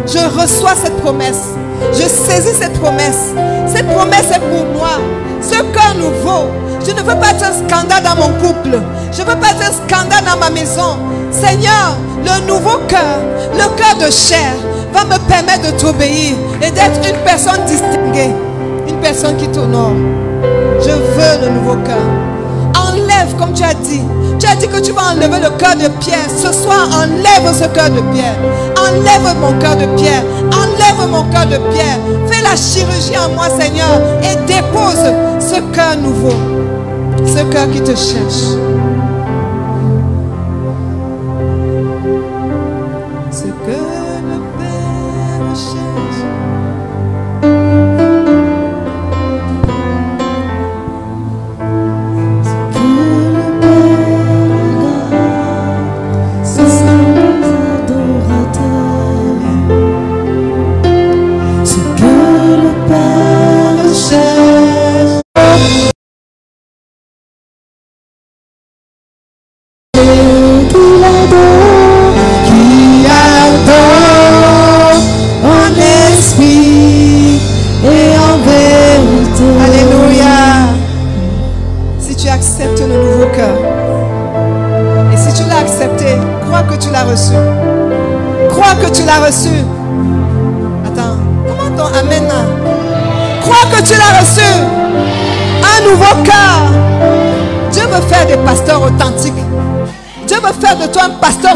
Je reçois cette promesse. Je saisis cette promesse. Cette promesse est pour moi. Ce cœur nouveau. Je ne veux pas être un scandale dans mon couple. Je ne veux pas être un scandale dans ma maison. Seigneur, le nouveau cœur, le cœur de chair, va me permettre de t'obéir et d'être une personne distinguée. Une personne qui t'honore. Je veux le nouveau cœur. Enlève, comme tu as dit. Tu as dit que tu vas enlever le cœur de pierre. Ce soir, enlève ce cœur de pierre. Enlève mon cœur de pierre. Enlève mon cœur de pierre. Fais la chirurgie en moi, Seigneur. Et dépose ce cœur nouveau. Ce cœur qui te cherche. Ce que le Père cherche.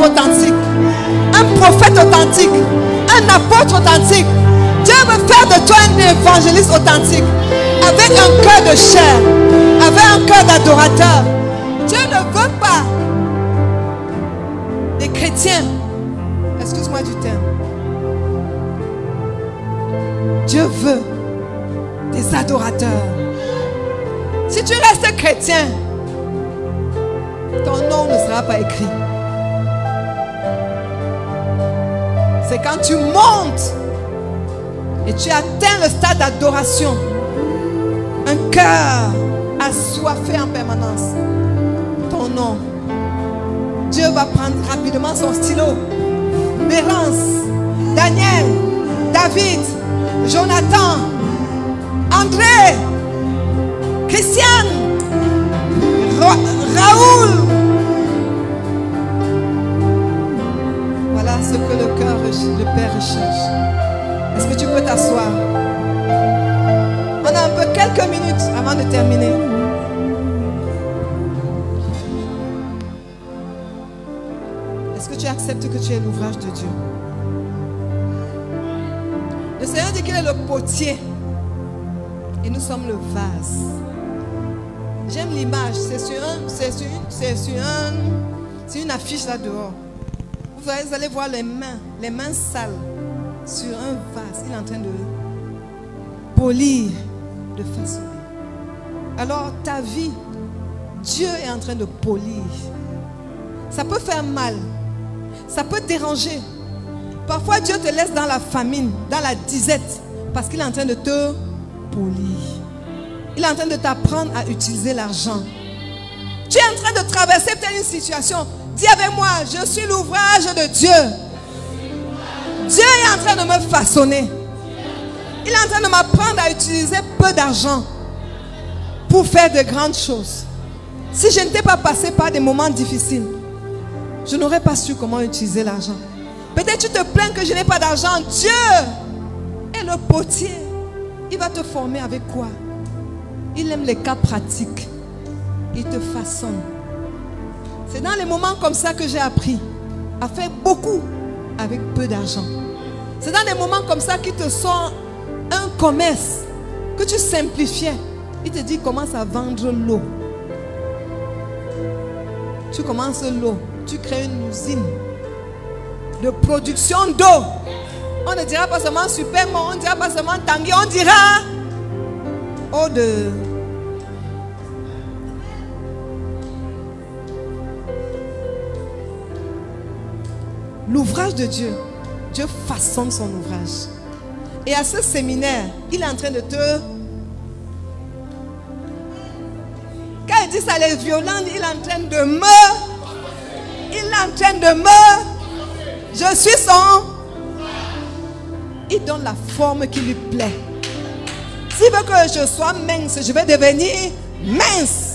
Authentique, un prophète authentique, un apôtre authentique. Dieu veut faire de toi un évangéliste authentique, avec un cœur de chair, avec un cœur d'adorateur. Dieu ne veut pas des chrétiens, excuse-moi du terme. Dieu veut des adorateurs. Si tu restes chrétien, ton nom ne sera pas écrit. C'est quand tu montes et tu atteins le stade d'adoration, un cœur assoiffé en permanence. Ton nom, Dieu va prendre rapidement son stylo. Bérence, Daniel, David, Jonathan, André, Christiane, Raoul. Voilà ce que le Père recherche. Est-ce que tu peux t'asseoir? On a un peu quelques minutes avant de terminer. Est-ce que tu acceptes que tu es l'ouvrage de Dieu? Le Seigneur dit qu'il est le potier et nous sommes le vase. J'aime l'image. C'est une affiche là dehors. Vous allez voir les mains sales sur un vase. Il est en train de polir, de façonner. Alors ta vie, Dieu est en train de polir. Ça peut faire mal, Ça peut te déranger. Parfois, Dieu te laisse dans la famine, dans la disette, parce qu'il est en train de te polir. Il est en train de t'apprendre à utiliser l'argent. Tu es en train de traverser peut-être une situation. Dis avec moi, je suis l'ouvrage de Dieu. Dieu est en train de me façonner. Il est en train de m'apprendre à utiliser peu d'argent pour faire de grandes choses. Si je n'étais pas passé par des moments difficiles, je n'aurais pas su comment utiliser l'argent. Peut-être tu te plains que je n'ai pas d'argent. Dieu est le potier. Il va te former avec quoi? Il aime les cas pratiques. Il te façonne. C'est dans les moments comme ça que j'ai appris à faire beaucoup avec peu d'argent. C'est dans des moments comme ça qu'il te sort un commerce que tu simplifiais. Il te dit commence à vendre l'eau. Tu commences l'eau. Tu crées une usine de production d'eau. On ne dira pas seulement Superman, on ne dira pas seulement Tanguy, on dira eau de... L'ouvrage de Dieu, Dieu façonne son ouvrage. Et à ce séminaire, il est en train de te... Quand il dit ça, les violents, il est en train de me... Il est en train de me... Je suis son... Il donne la forme qui lui plaît. S'il veut que je sois mince, je vais devenir mince.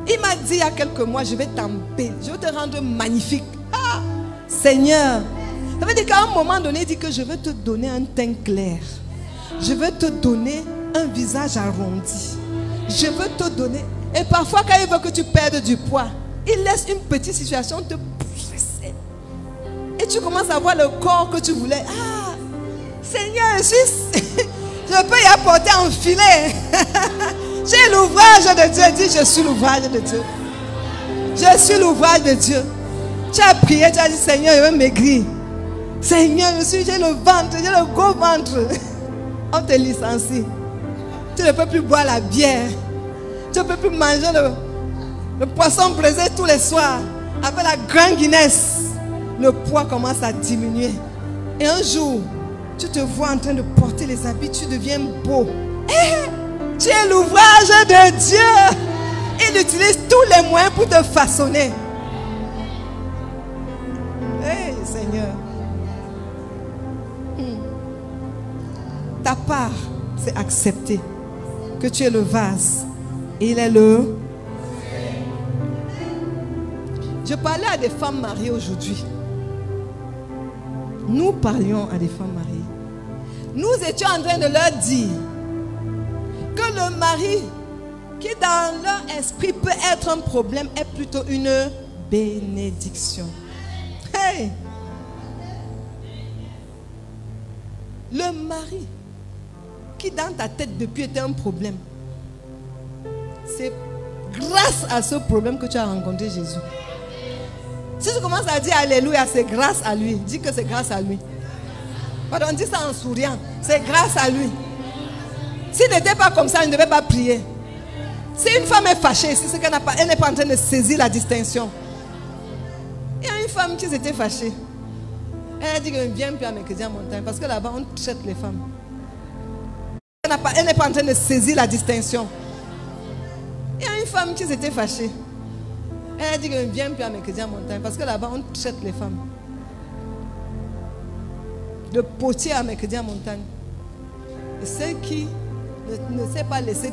Il m'a dit il y a quelques mois, je vais t'embellir, je vais te rendre magnifique. Ah, Seigneur. Ça veut dire qu'à un moment donné, il dit que je vais te donner un teint clair. Je vais te donner un visage arrondi. Je veux te donner... Et parfois, quand il veut que tu perdes du poids, il laisse une petite situation te presser. Et tu commences à voir le corps que tu voulais. Ah, Seigneur, je peux y apporter un filet. J'ai l'ouvrage de Dieu. Dis, je suis l'ouvrage de Dieu. Je suis l'ouvrage de Dieu. Tu as prié, tu as dit, Seigneur, je veux maigrir. Seigneur, j'ai le ventre, j'ai le gros ventre. On te licencie. Tu ne peux plus boire la bière. Tu ne peux plus manger le poisson braisé tous les soirs. Avec la grande Guinness, le poids commence à diminuer. Et un jour, tu te vois en train de porter les habits, tu deviens beau. Tu es l'ouvrage de Dieu. Il utilise tous les moyens pour te façonner. Hey, Seigneur. Ta part, c'est accepter que tu es le vase. Et il est le... Je parlais à des femmes mariées aujourd'hui. Nous parlions à des femmes mariées. Nous étions en train de leur dire que le mari, qui dans leur esprit peut être un problème, est plutôt une bénédiction. Hey! Le mari, qui dans ta tête depuis était un problème, c'est grâce à ce problème que tu as rencontré Jésus. Si tu commences à dire Alléluia, c'est grâce à lui. Dis que c'est grâce à lui. Pardon, dis ça en souriant. C'est grâce à lui. S'il n'était pas comme ça, il ne devait pas prier. Si une femme est fâchée, c'est qu'elle n'est pas en train de saisir la distinction. Il y a une femme qui s'était fâchée. Elle a dit que viens plus à Mercredi en montagne. Parce que là-bas, on traite les femmes. Elle n'est pas en train de saisir la distinction. Il y a une femme qui s'était fâchée. Elle a dit que viens plus à Mercredi en montagne. Parce que là-bas, on traite les femmes. De potier à Mercredi en montagne. Et celle qui ne sait pas laisser...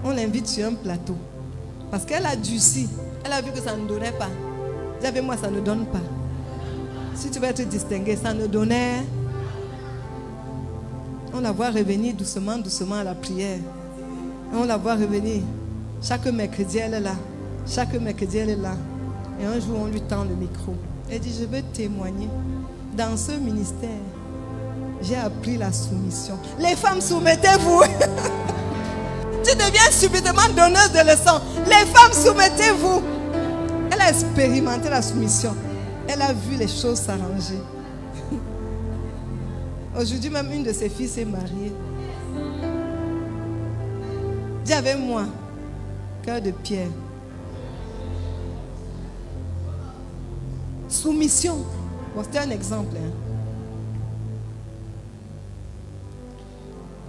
On l'invite sur un plateau. Parce qu'elle a durci. Elle a vu que ça ne donnait pas. J'avais moi, ça ne donne pas. Si tu veux être distingué, ça ne donnait. On la voit revenir doucement, doucement à la prière. On la voit revenir. Chaque mercredi, elle est là. Chaque mercredi, elle est là. Et un jour, on lui tend le micro. Elle dit, je veux témoigner. Dans ce ministère, j'ai appris la soumission. Les femmes, soumettez-vous. Tu deviens subitement donneuse de leçons. Les femmes, soumettez-vous. Elle a expérimenté la soumission. Elle a vu les choses s'arranger. Aujourd'hui, même une de ses filles s'est mariée. Dis avec moi, cœur de pierre. Soumission. Bon, c'était un exemple. Hein.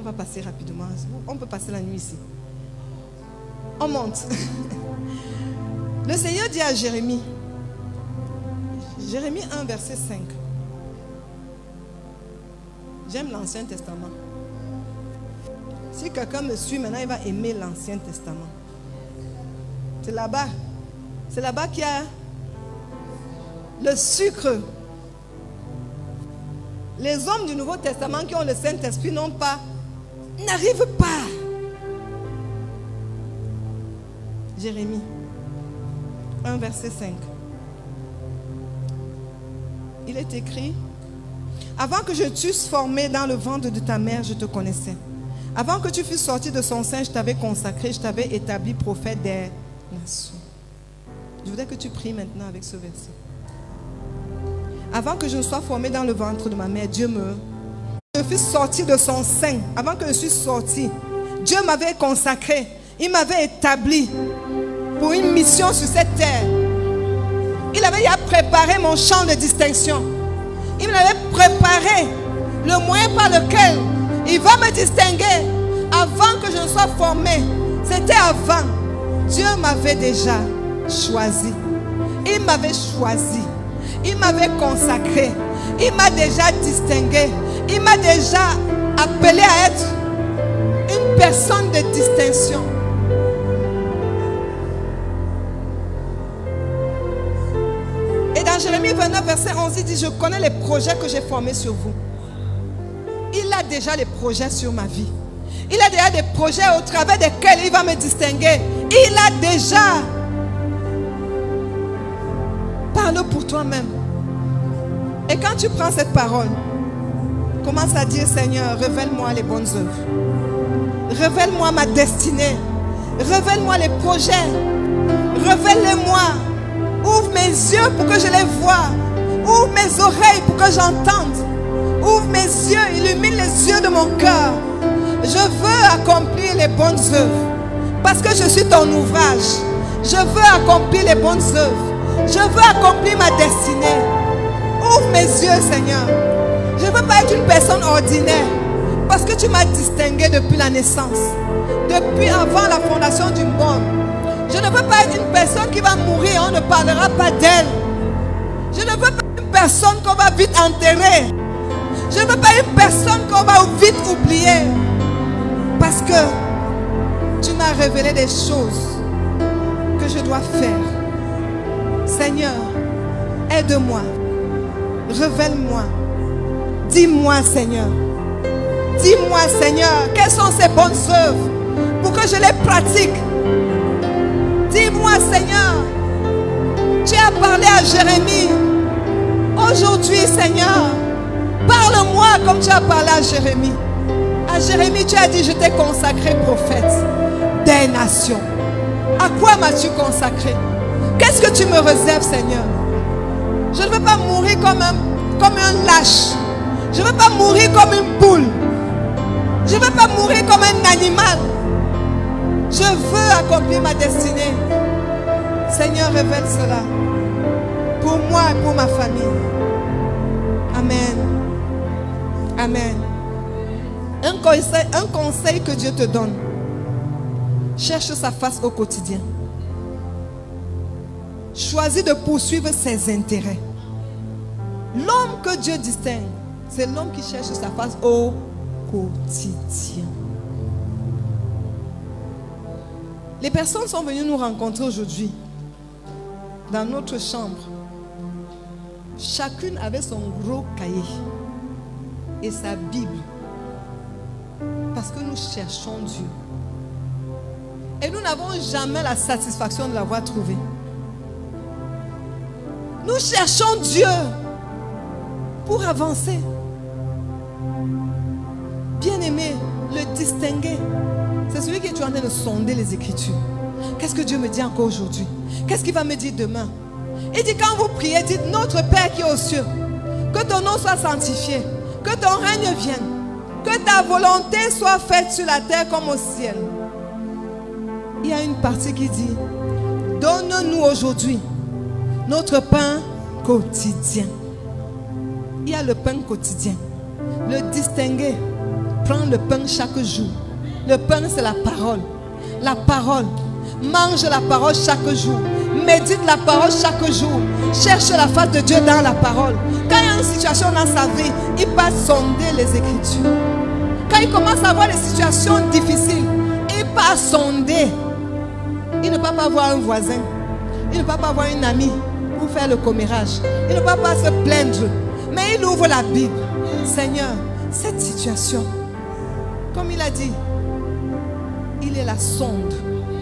On va passer rapidement. On peut passer la nuit ici. On monte. Le Seigneur dit à Jérémie, Jérémie 1, verset 5. J'aime l'Ancien Testament. Si quelqu'un me suit maintenant, il va aimer l'Ancien Testament. C'est là-bas. C'est là-bas qu'il y a le sucre. Les hommes du Nouveau Testament qui ont le Saint-Esprit n'arrivent pas. Jérémie 1, verset 5. Il est écrit: avant que je t'eusse formé dans le ventre de ta mère, je te connaissais. Avant que tu fusses sorti de son sein, je t'avais consacré, je t'avais établi prophète des nations. Je voudrais que tu pries maintenant avec ce verset. Avant que je ne sois formé dans le ventre de ma mère, je fus sorti de son sein. Avant que je suis sorti, Dieu m'avait consacré. Il m'avait établi pour une mission sur cette terre. Il avait déjà préparé mon champ de distinction. Il m'avait préparé le moyen par lequel il va me distinguer avant que je ne sois formé. C'était avant. Dieu m'avait déjà choisi. Il m'avait choisi. Il m'avait consacré. Il m'a déjà distingué. Il m'a déjà appelé à être une personne de distinction. Et dans Jérémie 29, verset 11, il dit: je connais les projets que j'ai formés sur vous. Il a déjà les projets sur ma vie. Il a déjà des projets au travers desquels il va me distinguer. Il a déjà. Parle pour toi-même. Et quand tu prends cette parole, commence à dire: Seigneur, révèle-moi les bonnes œuvres. Révèle-moi ma destinée. Révèle-moi les projets. Révèle-les-moi. Ouvre mes yeux pour que je les voie. Ouvre mes oreilles pour que j'entende. Ouvre mes yeux, illumine les yeux de mon cœur. Je veux accomplir les bonnes œuvres. Parce que je suis ton ouvrage. Je veux accomplir les bonnes œuvres. Je veux accomplir ma destinée. Ouvre mes yeux, Seigneur. Je ne veux pas être une personne ordinaire. Parce que tu m'as distingué depuis la naissance. Depuis avant la fondation du monde. Je ne veux pas être une personne qui va mourir. On ne parlera pas d'elle. Je ne veux pas être une personne qu'on va vite enterrer. Je ne veux pas être une personne qu'on va vite oublier. Parce que tu m'as révélé des choses que je dois faire. Seigneur, aide-moi. Révèle-moi. Dis-moi, Seigneur. Dis-moi, Seigneur, quelles sont ces bonnes œuvres pour que je les pratique. Dis-moi, Seigneur. Tu as parlé à Jérémie. Aujourd'hui, Seigneur, parle-moi comme tu as parlé à Jérémie. À Jérémie, tu as dit: je t'ai consacré prophète des nations. À quoi m'as-tu consacré? Qu'est-ce que tu me réserves, Seigneur? Je ne veux pas mourir comme un lâche. Je ne veux pas mourir comme une poule. Je ne veux pas mourir comme un animal. Je veux accomplir ma destinée. Seigneur, révèle cela pour moi et pour ma famille. Amen. Amen. Un conseil que Dieu te donne. Cherche sa face au quotidien. Choisis de poursuivre ses intérêts. L'homme que Dieu distingue, c'est l'homme qui cherche sa face au quotidien. Les personnes sont venues nous rencontrer aujourd'hui dans notre chambre. Chacune avait son gros cahier et sa Bible. Parce que nous cherchons Dieu. Et nous n'avons jamais la satisfaction de l'avoir trouvé. Nous cherchons Dieu pour avancer. Bien-aimé, le distinguer, c'est celui qui est en train de sonder les Écritures. Qu'est-ce que Dieu me dit encore aujourd'hui? Qu'est-ce qu'il va me dire demain? Il dit: quand vous priez, dites: notre Père qui est aux cieux, que ton nom soit sanctifié, que ton règne vienne, que ta volonté soit faite sur la terre comme au ciel. il y a une partie qui dit, donne-nous aujourd'hui notre pain quotidien. Il y a le pain quotidien. Le distinguer, prends le pain chaque jour. Le pain, c'est la parole. La parole. Mange la parole chaque jour. Médite la parole chaque jour. Cherche la face de Dieu dans la parole. Quand il y a une situation dans sa vie, il va sonder les Écritures. Quand il commence à avoir des situations difficiles, il va sonder. Il ne va pas voir un voisin. Il ne va pas voir une amie pour faire le commérage. Il ne va pas se plaindre. Mais il ouvre la Bible. Seigneur, cette situation, comme il a dit, il est la sonde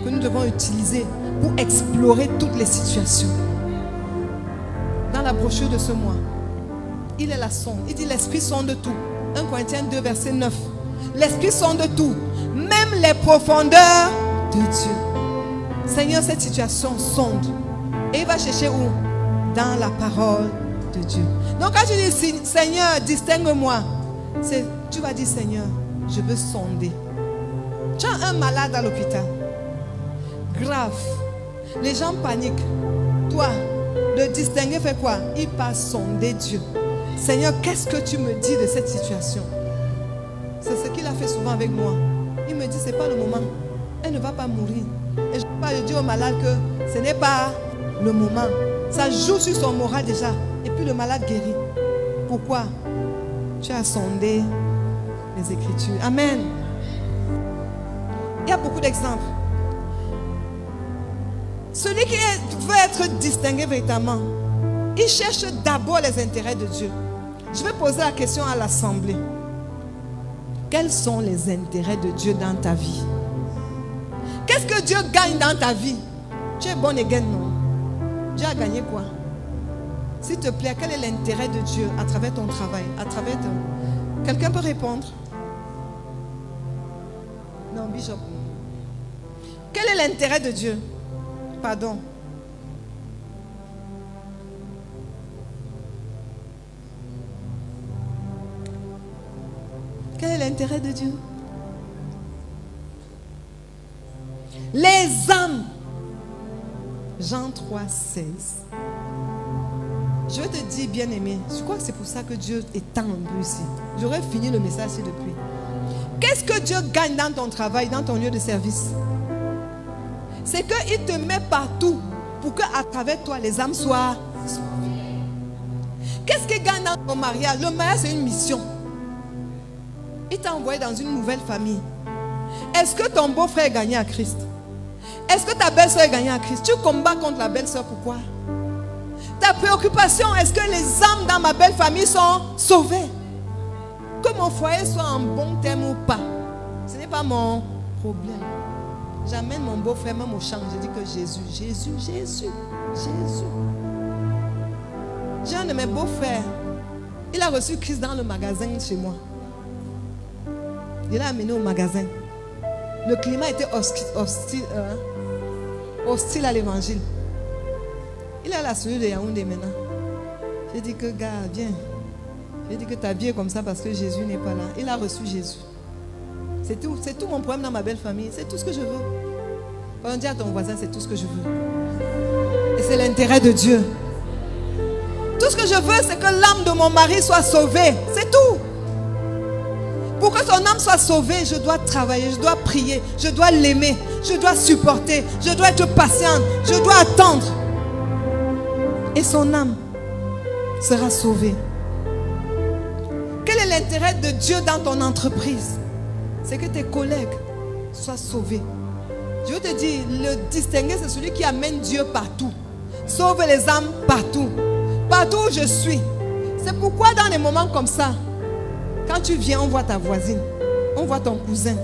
que nous devons utiliser pour explorer toutes les situations. Dans la brochure de ce mois, il est la sonde. Il dit l'esprit sonde tout. 1 Corinthiens 2 verset 9. L'esprit sonde tout, même les profondeurs de Dieu. Seigneur, cette situation sonde. Et il va chercher où? Dans la parole de Dieu. Donc quand tu dis Seigneur, distingue-moi, tu vas dire Seigneur, je veux sonder. Tu as un malade à l'hôpital, grave, les gens paniquent. Toi, le distinguer fait quoi? Il passe sonder Dieu. Seigneur, qu'est-ce que tu me dis de cette situation? C'est ce qu'il a fait souvent avec moi. Il me dit, c'est pas le moment. Elle ne va pas mourir. Et je ne peux pas dire au malade que ce n'est pas le moment. Ça joue sur son moral déjà. Et puis le malade guérit. Pourquoi? Tu as sondé les Écritures. Amen. Il y a beaucoup d'exemples. Celui qui veut être distingué véritablement, il cherche d'abord les intérêts de Dieu. Je vais poser la question à l'assemblée. Quels sont les intérêts de Dieu dans ta vie? Qu'est-ce que Dieu gagne dans ta vie? Tu es bon et gagne, non? Dieu a gagné quoi? S'il te plaît, quel est l'intérêt de Dieu à travers ton travail, à travers ton... Quelqu'un peut répondre? Non, Bishop. Quel est l'intérêt de Dieu? Pardon. Quel est l'intérêt de Dieu? Les âmes. Jean 3, 16. Je vais te dire, bien-aimé, je crois que c'est pour ça que Dieu étend un peu ici. J'aurais fini le message ici depuis. Qu'est-ce que Dieu gagne dans ton travail, dans ton lieu de service? C'est qu'il te met partout pour qu'à travers toi, les âmes soient sauvées. Qu'est-ce qu'il gagne dans ton mariage? Le mariage, c'est une mission. Il t'a envoyé dans une nouvelle famille. Est-ce que ton beau-frère est gagné à Christ? Est-ce que ta belle-soeur est gagnée à Christ? Tu combats contre la belle-soeur, pourquoi? Ta préoccupation, est-ce que les âmes dans ma belle famille sont sauvées? Que mon foyer soit en bon terme ou pas, ce n'est pas mon problème. J'amène mon beau-frère même au champ, je dis que Jésus, Jésus, Jésus, Jésus. J'ai un de mes beaux-frères, il a reçu Christ dans le magasin chez moi. Il l'a amené au magasin. Le climat était hostile à l'évangile. Il est à la cellule de Yaoundé maintenant. J'ai dit que gars, viens. J'ai dit que ta vie est comme ça parce que Jésus n'est pas là. Il a reçu Jésus. C'est tout mon problème dans ma belle famille. C'est tout ce que je veux. On dit à ton voisin, c'est tout ce que je veux. Et c'est l'intérêt de Dieu. Tout ce que je veux, c'est que l'âme de mon mari soit sauvée. C'est tout. Pour que son âme soit sauvée, je dois travailler, je dois prier, je dois l'aimer, je dois supporter, je dois être patiente, je dois attendre. Et son âme sera sauvée. Quel est l'intérêt de Dieu dans ton entreprise? C'est que tes collègues soient sauvés. Je veux te dire, le distinguer, c'est celui qui amène Dieu partout. Sauve les âmes partout. Partout où je suis. C'est pourquoi dans des moments comme ça, quand tu viens, on voit ta voisine, on voit ton cousin,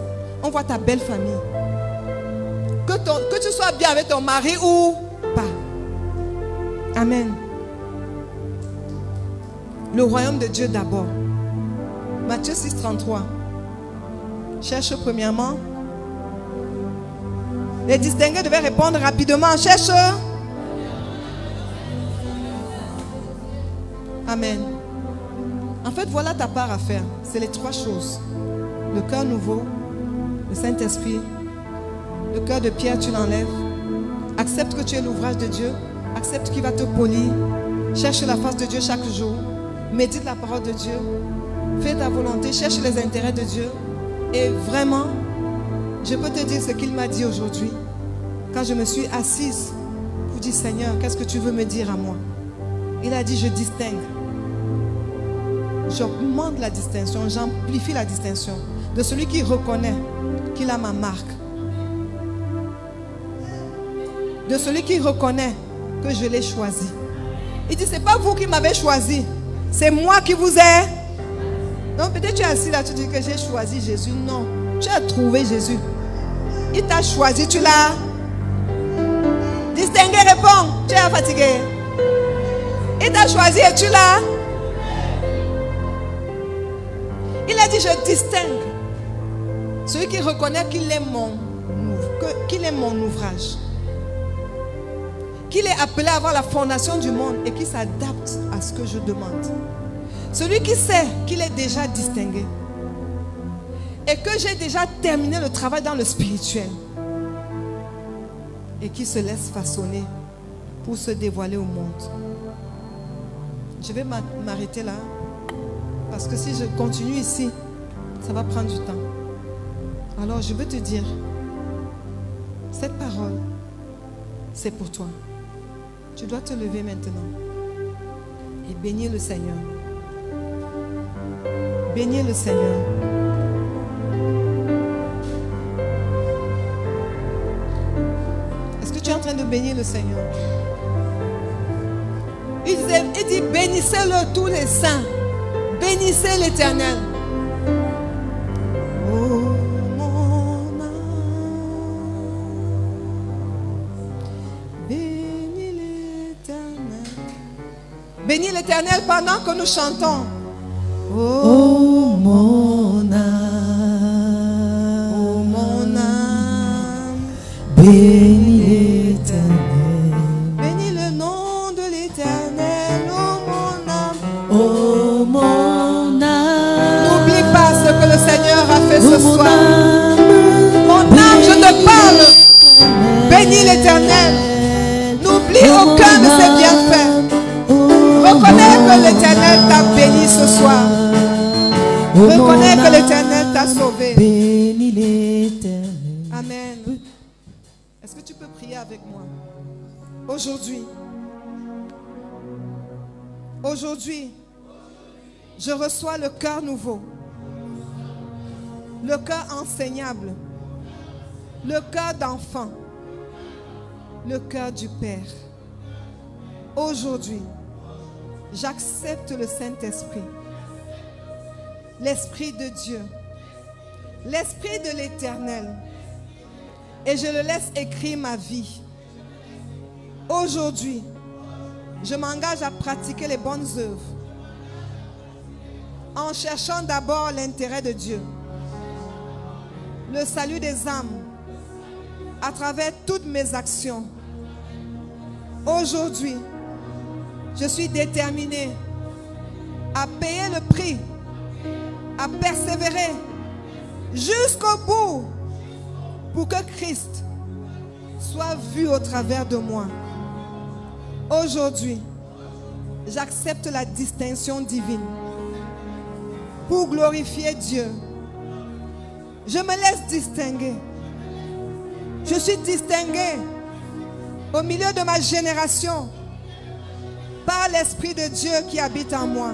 on voit ta belle famille. Que tu sois bien avec ton mari ou pas. Amen. Le royaume de Dieu d'abord. Matthieu 6, 33. Cherche premièrement. Les distingués devaient répondre rapidement. Cherche. Amen. En fait, voilà ta part à faire. C'est les trois choses. Le cœur nouveau, le Saint-Esprit Le cœur de pierre, tu l'enlèves. Accepte que tu es l'ouvrage de Dieu. Accepte qu'il va te polir. Cherche la face de Dieu chaque jour. Médite la parole de Dieu. Fais ta volonté. Cherche les intérêts de Dieu. Et vraiment, je peux te dire ce qu'il m'a dit aujourd'hui. Quand je me suis assise pour dire, Seigneur, qu'est-ce que tu veux me dire à moi? Il a dit, je distingue. J'augmente la distinction, j'amplifie la distinction de celui qui reconnaît qu'il a ma marque. De celui qui reconnaît que je l'ai choisi. Il dit, c'est pas vous qui m'avez choisi, c'est moi qui vous ai. Non, peut-être tu es assis là, tu dis que j'ai choisi Jésus. Non, tu as trouvé Jésus. Il t'a choisi, tu l'as distingué, réponds. Tu es fatigué. Il t'a choisi et tu l'as. Il a dit, je distingue celui qui reconnaît qu'il est mon ouvrage, qu'il est appelé à avoir la fondation du monde et qui s'adapte à ce que je demande. Celui qui sait qu'il est déjà distingué et que j'ai déjà terminé le travail dans le spirituel et qui se laisse façonner pour se dévoiler au monde. Je vais m'arrêter là. Parce que si je continue ici, ça va prendre du temps. Alors je veux te dire, cette parole, c'est pour toi. Tu dois te lever maintenant et bénir le Seigneur. Bénir le Seigneur. Est-ce que tu es en train de bénir le Seigneur? Il dit, bénissez-le tous les saints. Bénissez l'Éternel. Oh mon âme, bénis l'Éternel. Bénis l'Éternel pendant que nous chantons. Oh mon âme, oh mon âme, bénis l'Éternel. Bénis le nom de l'Éternel. Oh mon âme, oh mon que le Seigneur a fait ce soir. Mon âme, je te parle. Bénis l'Éternel. N'oublie aucun de ses bienfaits. Reconnais que l'Éternel t'a béni ce soir. Reconnais que l'Éternel t'a sauvé. Bénis l'Éternel. Amen. Est-ce que tu peux prier avec moi? Aujourd'hui, je reçois le cœur nouveau. Le cœur enseignable, le cœur d'enfant, le cœur du Père. Aujourd'hui, j'accepte le Saint-Esprit, l'Esprit de Dieu, l'Esprit de l'Éternel, et je le laisse écrire ma vie. Aujourd'hui, je m'engage à pratiquer les bonnes œuvres en cherchant d'abord l'intérêt de Dieu, le salut des âmes à travers toutes mes actions. Aujourd'hui, je suis déterminé à payer le prix, à persévérer jusqu'au bout pour que Christ soit vu au travers de moi. Aujourd'hui, j'accepte la distinction divine pour glorifier Dieu. Je me laisse distinguer. Je suis distingué au milieu de ma génération par l'Esprit de Dieu qui habite en moi.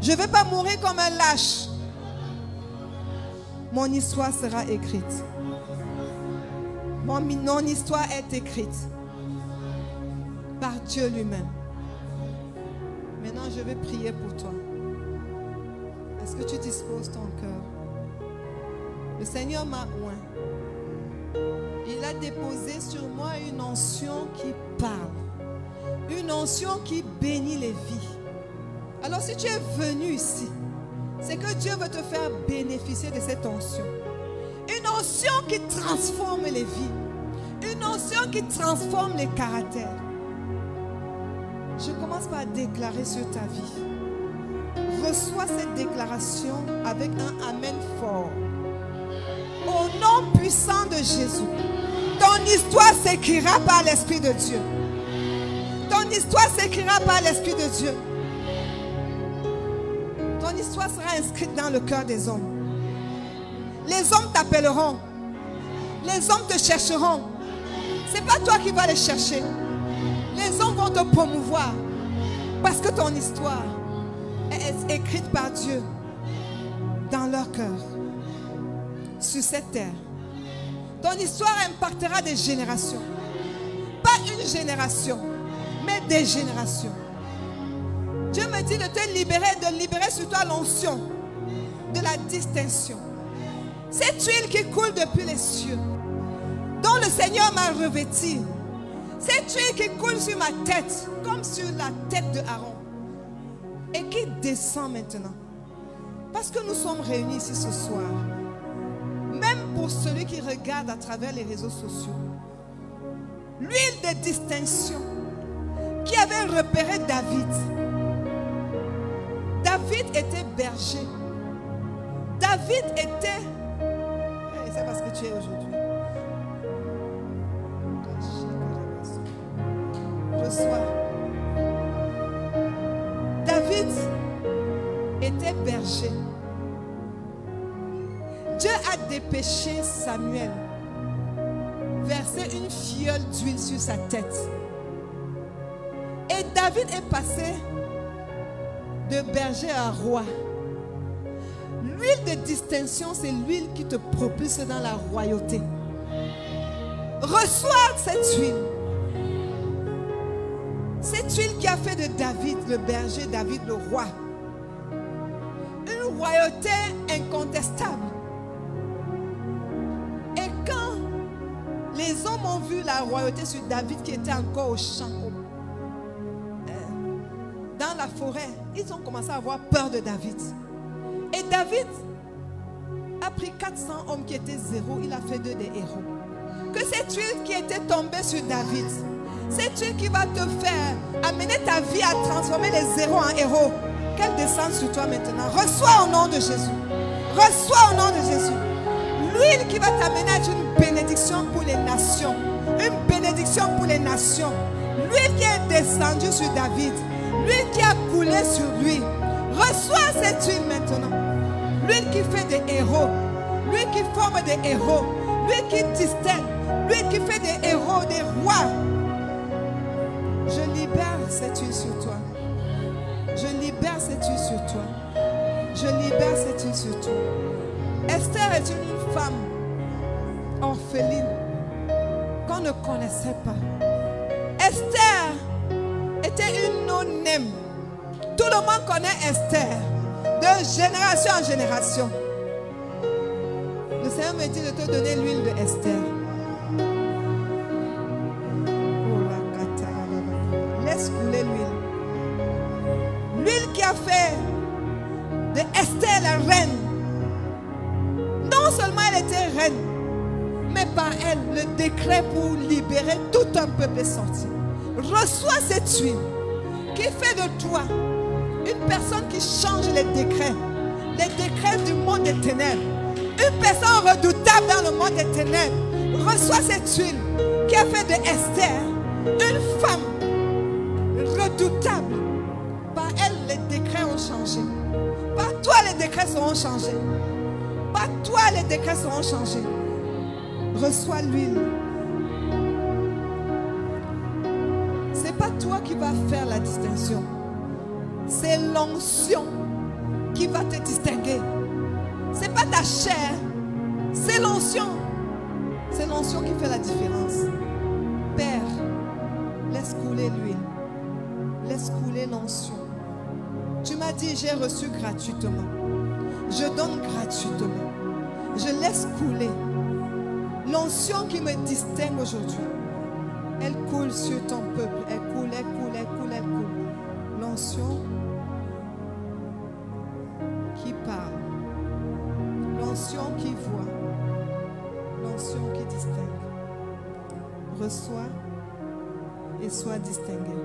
Je ne vais pas mourir comme un lâche. Mon histoire sera écrite. Mon histoire est écrite par Dieu lui-même. Maintenant, je vais prier pour toi. Est-ce que tu disposes ton cœur? Le Seigneur m'a oint. Il a déposé sur moi une onction qui parle. Une onction qui bénit les vies. Alors si tu es venu ici, c'est que Dieu veut te faire bénéficier de cette onction. Une onction qui transforme les vies. Une onction qui transforme les caractères. Je commence par déclarer sur ta vie. Reçois cette déclaration avec un amen fort. Au nom puissant de Jésus, ton histoire s'écrira par l'Esprit de Dieu. Ton histoire s'écrira par l'Esprit de Dieu. Ton histoire sera inscrite dans le cœur des hommes. Les hommes t'appelleront. Les hommes te chercheront. Ce n'est pas toi qui vas les chercher. Les hommes vont te promouvoir. Parce que ton histoire est écrite par Dieu dans leur cœur. Sur cette terre. Ton histoire impactera des générations. Pas une génération, mais des générations. Dieu me dit de te libérer, de libérer sur toi l'onction de la distinction. Cette huile qui coule depuis les cieux, dont le Seigneur m'a revêti. Cette huile qui coule sur ma tête, comme sur la tête de Aaron. Et qui descend maintenant. Parce que nous sommes réunis ici ce soir. Même pour celui qui regarde à travers les réseaux sociaux. L'huile de distinction qui avait repéré David. David était berger. David était... C'est parce que tu es aujourd'hui. Reçois. David était berger. Dieu a dépêché Samuel, versé une fiole d'huile sur sa tête. Et David est passé de berger à roi. L'huile de distinction, c'est l'huile qui te propulse dans la royauté. Reçois cette huile. Cette huile qui a fait de David le berger, David le roi. Une royauté incontestable. Et quand les hommes ont vu la royauté sur David qui était encore au champ, dans la forêt, ils ont commencé à avoir peur de David. Et David a pris 400 hommes qui étaient zéro, il a fait d'eux des héros. Que cette huile qui était tombée sur David, cette huile qui va te faire amener ta vie à transformer les zéros en héros, qu'elle descende sur toi maintenant. Reçois au nom de Jésus. Reçois au nom de Jésus. L'huile qui va t'amener à être une bénédiction pour les nations. Une bénédiction pour les nations. L'huile qui est descendue sur David. L'huile qui a coulé sur lui. Reçois cette huile maintenant. L'huile qui fait des héros. L'huile qui forme des héros. L'huile qui distingue. L'huile qui fait des héros, des rois. Je libère cette huile sur toi. Je libère cette huile sur toi. Je libère cette huile sur toi. Esther est une femme orpheline qu'on ne connaissait pas. Esther était une no-name. Tout le monde connaît Esther de génération en génération. Le Seigneur me dit de te donner l'huile de Esther. Laisse couler l'huile. L'huile qui a fait de Esther la reine. Non seulement elle était reine, mais par elle, le décret pour libérer tout un peuple est sorti. Reçois cette huile qui fait de toi une personne qui change les décrets du monde des ténèbres. Une personne redoutable dans le monde des ténèbres. Reçois cette huile qui a fait de Esther une femme redoutable. Par elle, les décrets ont changé. Par toi, les décrets seront changés. Par toi, les décrets seront changés. Reçois l'huile. Ce n'est pas toi qui vas faire la distinction. C'est l'onction qui va te distinguer. Ce n'est pas ta chair. C'est l'onction. C'est l'onction qui fait la différence. Père, laisse couler l'huile. Laisse couler l'onction. Tu m'as dit, j'ai reçu gratuitement. Je donne gratuitement. Je laisse couler. L'onction qui me distingue aujourd'hui, elle coule sur ton peuple. Elle coule, elle coule, elle coule, elle coule. L'onction qui parle. L'onction qui voit. L'onction qui distingue. Reçois et sois distingué.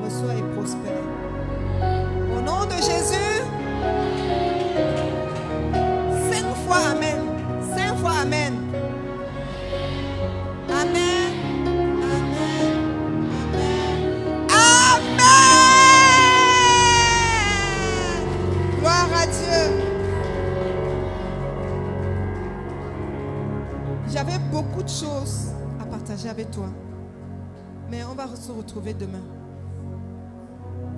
Reçois et prospère. Au nom de Jésus, 5 fois Amen. 5 fois J'avais beaucoup de choses à partager avec toi. Mais on va se retrouver demain.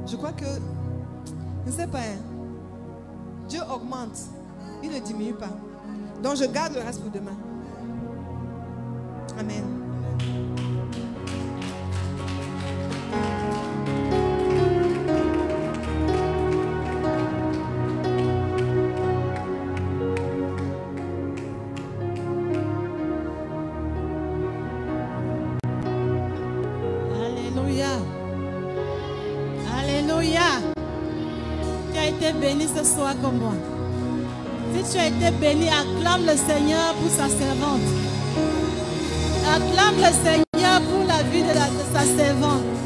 Je crois que, je ne sais pas, hein, Dieu augmente, il ne diminue pas. Donc je garde le reste pour demain. Amen. Alléluia. Alléluia. Tu as été béni ce soir comme moi. Si tu as été béni, acclame le Seigneur pour sa servante. Acclame le Seigneur pour la vie de sa servante.